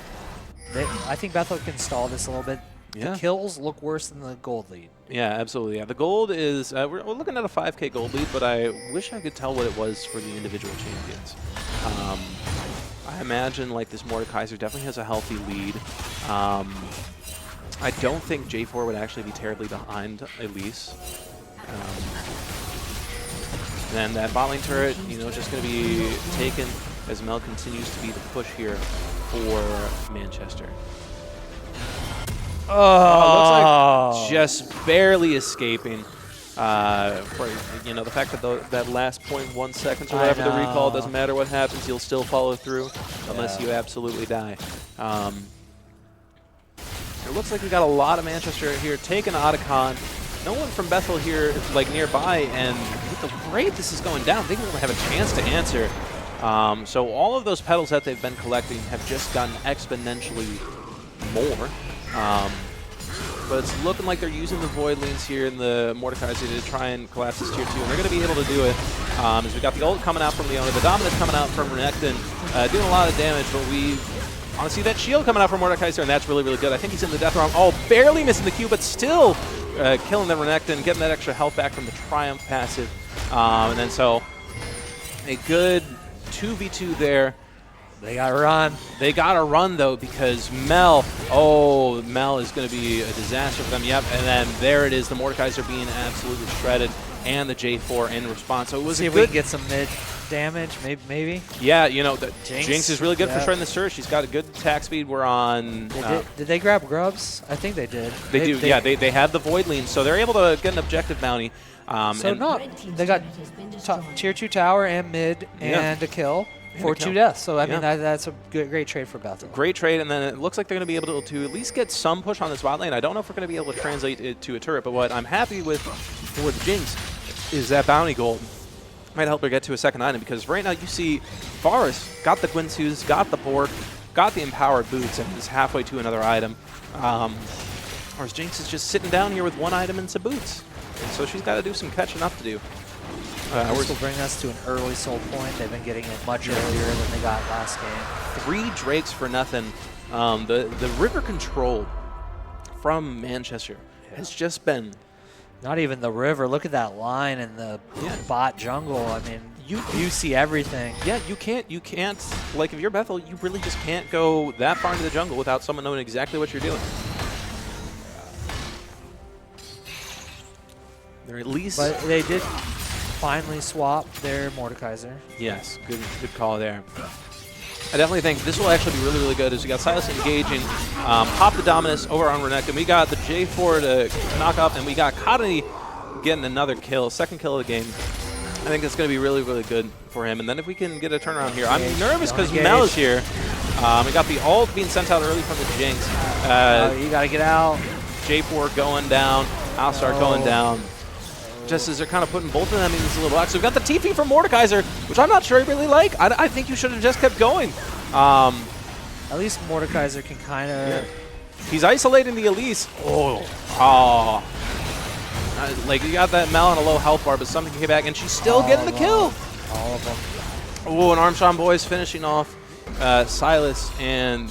Bethel can stall this a little bit. Yeah. The kills look worse than the gold lead. Yeah, absolutely. Yeah, the gold is we're looking at a 5K gold lead, but I wish I could tell what it was for the individual champions. I imagine like this Mordekaiser definitely has a healthy lead. I don't think J4 would actually be terribly behind Elise. And that bot lane turret, just going to be taken as Mel continues to be the push here for Manchester. Oh, looks like just barely escaping. For the fact that that last 0.1 seconds or whatever the recall, doesn't matter what happens, you'll still follow through unless you absolutely die. It looks like we got a lot of Manchester here taking Otacon. No one from Bethel here nearby, and with the rate this is going down, they don't have a chance to answer. So all of those petals that they've been collecting have just gotten exponentially more. But it's looking like they're using the Void Leans here in the Mordekaiser to try and collapse this tier 2, and they're going to be able to do it. As we got the ult coming out from Leona, the Dominance coming out from Renekton, doing a lot of damage, but we want to see that shield coming out from Mordekaiser, and that's really, really good. I think he's in the death realm. Oh, barely missing the Q, but still killing the Renekton, getting that extra health back from the Triumph passive. And then so a good 2v2 there. They got to run. They got to run, though, because Mel is going to be a disaster for them. Yep, and then there it is, the Mordekaiser being absolutely shredded, and the J4 in response. So it was See if we can get some mid damage, maybe. Yeah, Jinx is really good for shredding the Surge. She's got a good attack speed. We're on... Did they grab grubs? I think they did. They do, yeah. They have the Void Lean, so they're able to get an objective bounty. They got tier 2 tower and mid and a kill. For 2 deaths. So, I mean, that's a great trade for Bethel. Great trade, and then it looks like they're going to be able to at least get some push on this bot lane. I don't know if we're going to be able to translate it to a turret, but what I'm happy with for the Jinx is that bounty gold might help her get to a second item, because right now you see Forest got the Gwynsu's, got the Bork, got the Empowered Boots, and is halfway to another item. Whereas Jinx is just sitting down here with one item and some boots. And so she's got to do some catching up to do. This will bring us to an early soul point. They've been getting it much earlier than they got last game. 3 Drakes for nothing. The river control from Manchester has just been... Not even the river. Look at that line in the bot jungle. I mean, you see everything. Yeah, you can't, like if you're Bethel, you really just can't go that far into the jungle without someone knowing exactly what you're doing. They're at least... But they did finally swap their Mordekaiser. Yes, good call there. I definitely think this will actually be really, really good as we got Silas engaging, pop the Dominus over on Renekton. We got the J4 to knock up, and we got Kadani getting another kill, second kill of the game. I think it's going to be really, really good for him. And then if we can get a turnaround here. I'm nervous because Mel is here. We got the ult being sent out early from the Jinx. You got to get out. J4 going down, Alistar going down. Just as they're kind of putting both of them in this little box. So we've got the TP from Mordekaiser, which I'm not sure I really like. I think you should have just kept going. At least Mordekaiser can kind of... Yeah. He's isolating the Elise. Like, you got that Mel on a low health bar, but something came back, and she's still getting the kill. All of them. Oh, and Armstrong boys finishing off Silas, and...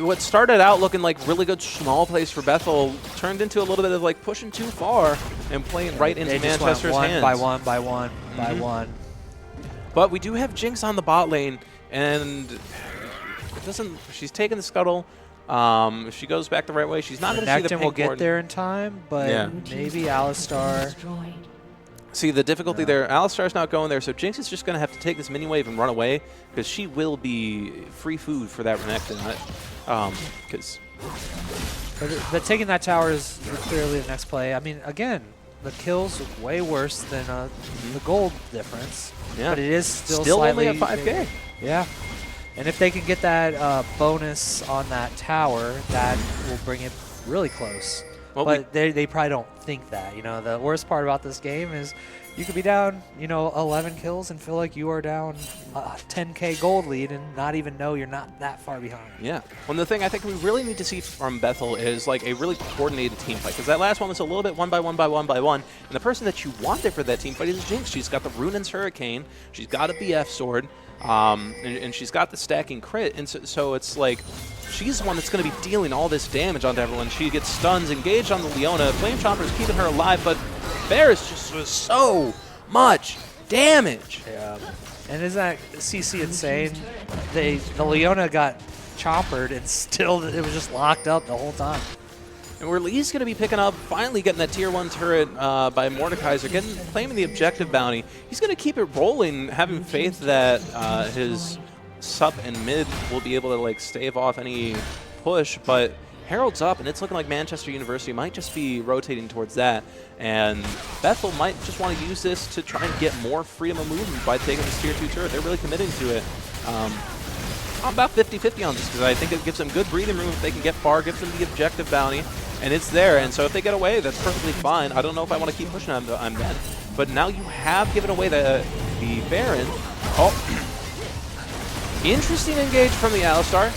what started out looking like really good small plays for Bethel turned into a little bit of like pushing too far and playing right into Manchester's hands. By one. But we do have Jinx on the bot lane, and she's taking the scuttle. If she goes back the right way, she's not going to see the pink will get there in time, but maybe Alistar. See, the difficulty there, Alistar's not going there, so Jinx is just going to have to take this mini wave and run away, because she will be free food for that Renekton. But taking that tower is clearly the next play. I mean, again, the kill's way worse than the gold difference, but it is still slightly only at 5K. Yeah. And if they can get that bonus on that tower, that will bring it really close. Well, but they probably don't think that. You know, the worst part about this game is you could be down, 11 kills and feel like you are down a 10K gold lead and not even know you're not that far behind. Yeah. Well, the thing I think we really need to see from Bethel is like a really coordinated team fight, because that last one was a little bit one by one, and the person that you want there for that team fight is Jinx. She's got the Runaan's Hurricane, she's got a BF sword, and she's got the stacking crit, and so it's like she's the one that's going to be dealing all this damage onto everyone. She gets stuns, engaged on the Leona. Flame Chomper's keeping her alive, but Varus just was so much damage. Yeah. And isn't that CC insane? The Leona got chompered, and still it was just locked up the whole time. And we're at least going to be picking up, finally getting that tier 1 turret by Mordekaiser, claiming the objective bounty. He's going to keep it rolling, having faith that his sup and mid will be able to like stave off any push, but Herald's up, and it's looking like Manchester University might just be rotating towards that, and Bethel might just want to use this to try and get more freedom of movement by taking this tier 2 turret. They're really committing to it. I'm about 50-50 on this because I think it gives them good breathing room if they can get far, gives them the objective bounty, and it's there. And so if they get away, that's perfectly fine. I don't know if I want to keep pushing on Ben, but now you have given away the Baron. Oh, interesting engage from the Alistar.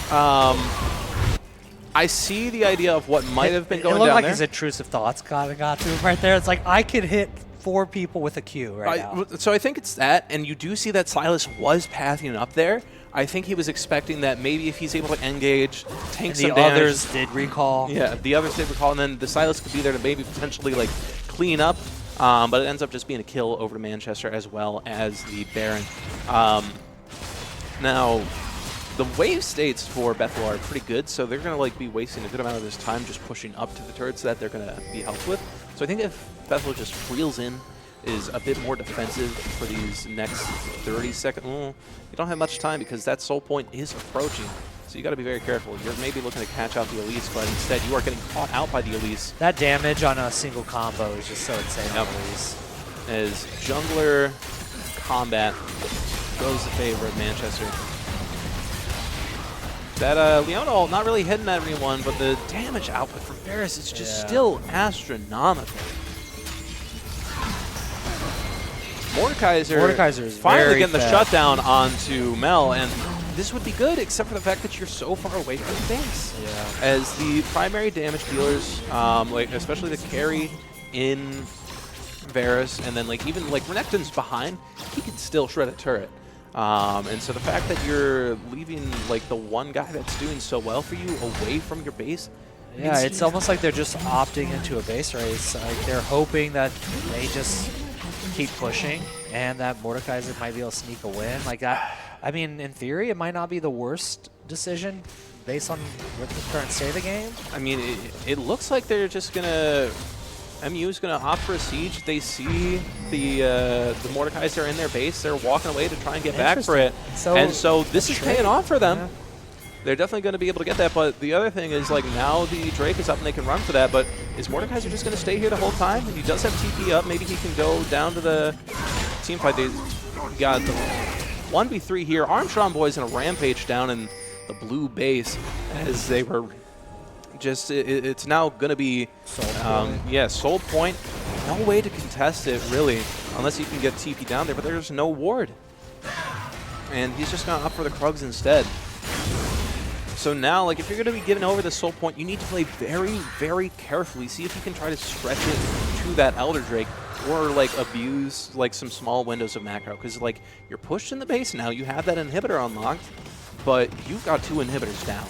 I see the idea of what might have been going down there. It looked like his intrusive thoughts got to him right there. It's like, I could hit 4 people with a Q right now. So I think it's that, and you do see that Silas was pathing up there. I think he was expecting that maybe if he's able to engage, tank some damage. The others did recall. Yeah, the others did recall, and then the Silas could be there to maybe potentially like clean up, but it ends up just being a kill over to Manchester as well as the Baron. Now, the wave states for Bethel are pretty good, so they're going to like be wasting a good amount of this time just pushing up to the turrets that they're going to be helped with. So I think if Bethel just reels in, is a bit more defensive for these next 30 seconds. You don't have much time because that soul point is approaching. So you got to be very careful. You're maybe looking to catch out the Elise, but instead you are getting caught out by the Elise. That damage on a single combo is just so insane on Elise. As jungler combat goes to favor of Manchester. That Leona ult not really hitting everyone, but the damage output from Varus is just still astronomical. Mordekaiser is finally getting the shutdown onto Mel, and this would be good except for the fact that you're so far away from the base. Yeah. As the primary damage dealers, like especially the carry in Varus, and then like even like Renekton's behind, he can still shred a turret. And so the fact that you're leaving like the one guy that's doing so well for you away from your base. Yeah, it's almost like they're just opting into a base race. Like they're hoping that they just keep pushing and that Mordekaiser might be able to sneak a win. Like that, I mean, in theory, it might not be the worst decision based on what the current state of the game. I mean, it looks like they're just gonna. MU is going to opt for a siege. They see the Mordekaiser in their base. They're walking away to try and get back for it. So this is paying off for them. Yeah. They're definitely going to be able to get that. But the other thing is, like, now the Drake is up and they can run for that. But is Mordekaiser just going to stay here the whole time? He does have TP up. Maybe he can go down to the team fight. They got the 1v3 here. Armstrong boys in a rampage down in the blue base as they were just, it's now going to be, soul point. No way to contest it, really, unless you can get TP down there, but there's no ward. And he's just going to opt for the Krugs instead. So now, like, if you're going to be giving over the soul point, you need to play very, very carefully. See if you can try to stretch it to that Elder Drake or, like, abuse, like, some small windows of macro. Because, like, you're pushed in the base now. You have that inhibitor unlocked, but you've got 2 inhibitors down.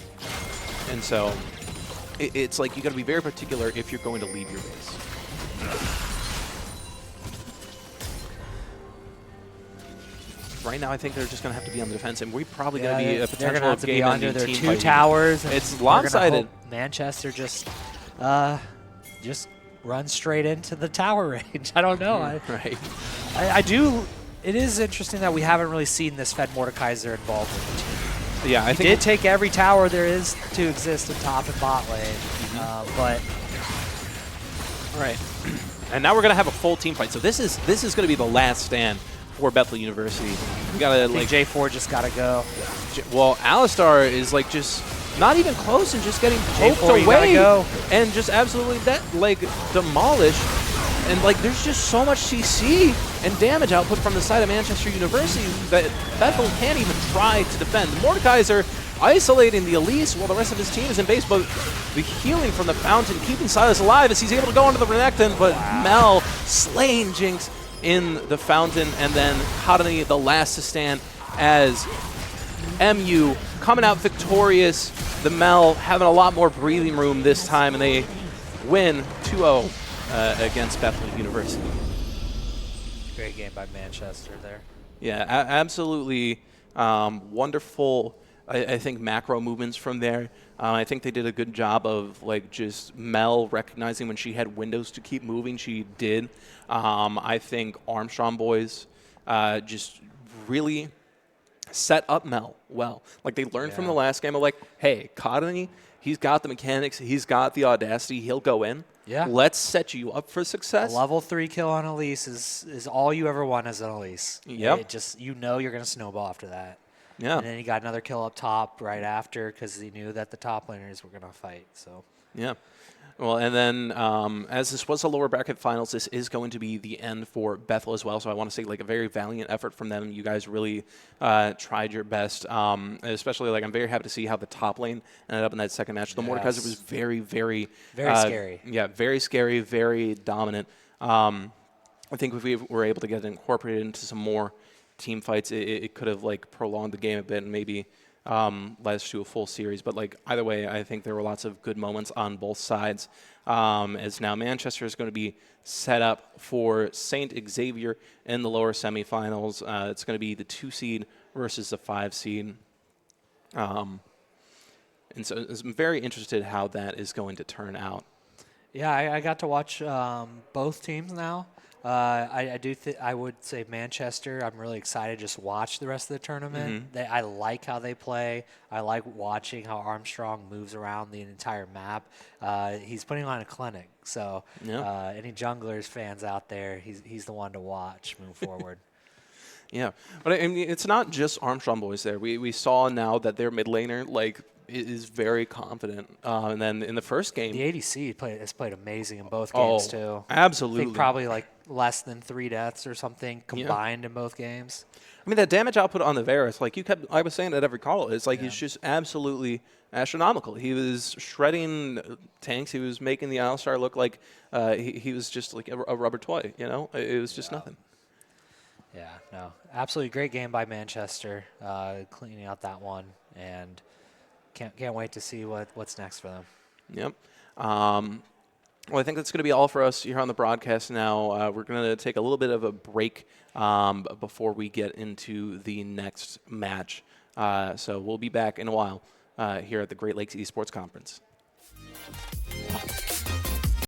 And so it's like you got to be very particular if you're going to leave your base. Right now, I think they're just going to have to be on the defense, and we're probably going to be a potential have to be under their 2 fighting. towers. It's lopsided. Manchester just run straight into the tower range. I don't know. Right. I do. It is interesting that we haven't really seen this Fed Mordekaiser involved with the team. Yeah, I think did take every tower there is to exist in top and bot lane, but right. And now we're gonna have a full team fight. So this is gonna be the last stand for Bethel University. We gotta like J4 just gotta go. Well, Alistar is like just not even close and just getting poked away and just absolutely demolished. And like there's just so much CC and damage output from the side of Manchester University that Bethel can't even try to defend. Mordekaiser isolating the Elise while the rest of his team is in base, but the healing from the Fountain keeping Silas alive as he's able to go into the Renekton, but Mel slaying Jinx in the Fountain, and then Hadani the last to stand as MU coming out victorious. The Mel having a lot more breathing room this time, and they win 2-0 against Bethel University. Great game by Manchester there. Yeah, absolutely wonderful I think macro movements from there. I think they did a good job of like just Mel recognizing when she had windows to keep moving. She did. I think Armstrong boys just really set up Mel well. Like they learned from the last game of like, hey, Cottonee, he's got the mechanics, he's got the audacity, he'll go in. Yeah. Let's set you up for success. A level 3 kill on Elise is all you ever want as an Elise. Yep. It just, you know you're going to snowball after that. Yeah. And then he got another kill up top right after because he knew that the top laners were going to fight. So. Yeah. Well, and then as this was a lower bracket finals, this is going to be the end for Bethel as well. So I want to say like a very valiant effort from them. You guys really tried your best. Especially like I'm very happy to see how the top lane ended up in that second match. The Mordekaiser was very, very scary. Yeah, very scary, very dominant. I think if we were able to get it incorporated into some more team fights, it could have like prolonged the game a bit and maybe led us to a full series. But like either way, I think there were lots of good moments on both sides. As now Manchester is going to be set up for St. Xavier in the lower semifinals. It's going to be the 2 seed versus the 5 seed. And so I'm very interested how that is going to turn out. Yeah, I got to watch both teams now. I would say Manchester. I'm really excited to just watch the rest of the tournament. I like how they play. I like watching how Armstrong moves around the entire map. He's putting on a clinic. So any junglers fans out there, he's the one to watch move forward. Yeah, but I mean, it's not just Armstrong boys there. We saw now that their mid laner like is very confident. And then in the first game, the ADC has played amazing in both games too. Absolutely. I think probably like less than 3 deaths or something combined in both games. I mean, that damage output on the Varus, like I was saying at every call, it's like he's just absolutely astronomical. He was shredding tanks. He was making the Alistar look like he was just like a rubber toy, you know? It was just nothing. Yeah, no. Absolutely great game by Manchester, cleaning out that one, and can't wait to see what's next for them. Yep. Well, I think that's going to be all for us here on the broadcast now. We're going to take a little bit of a break before we get into the next match. So we'll be back in a while here at the Great Lakes Esports Conference.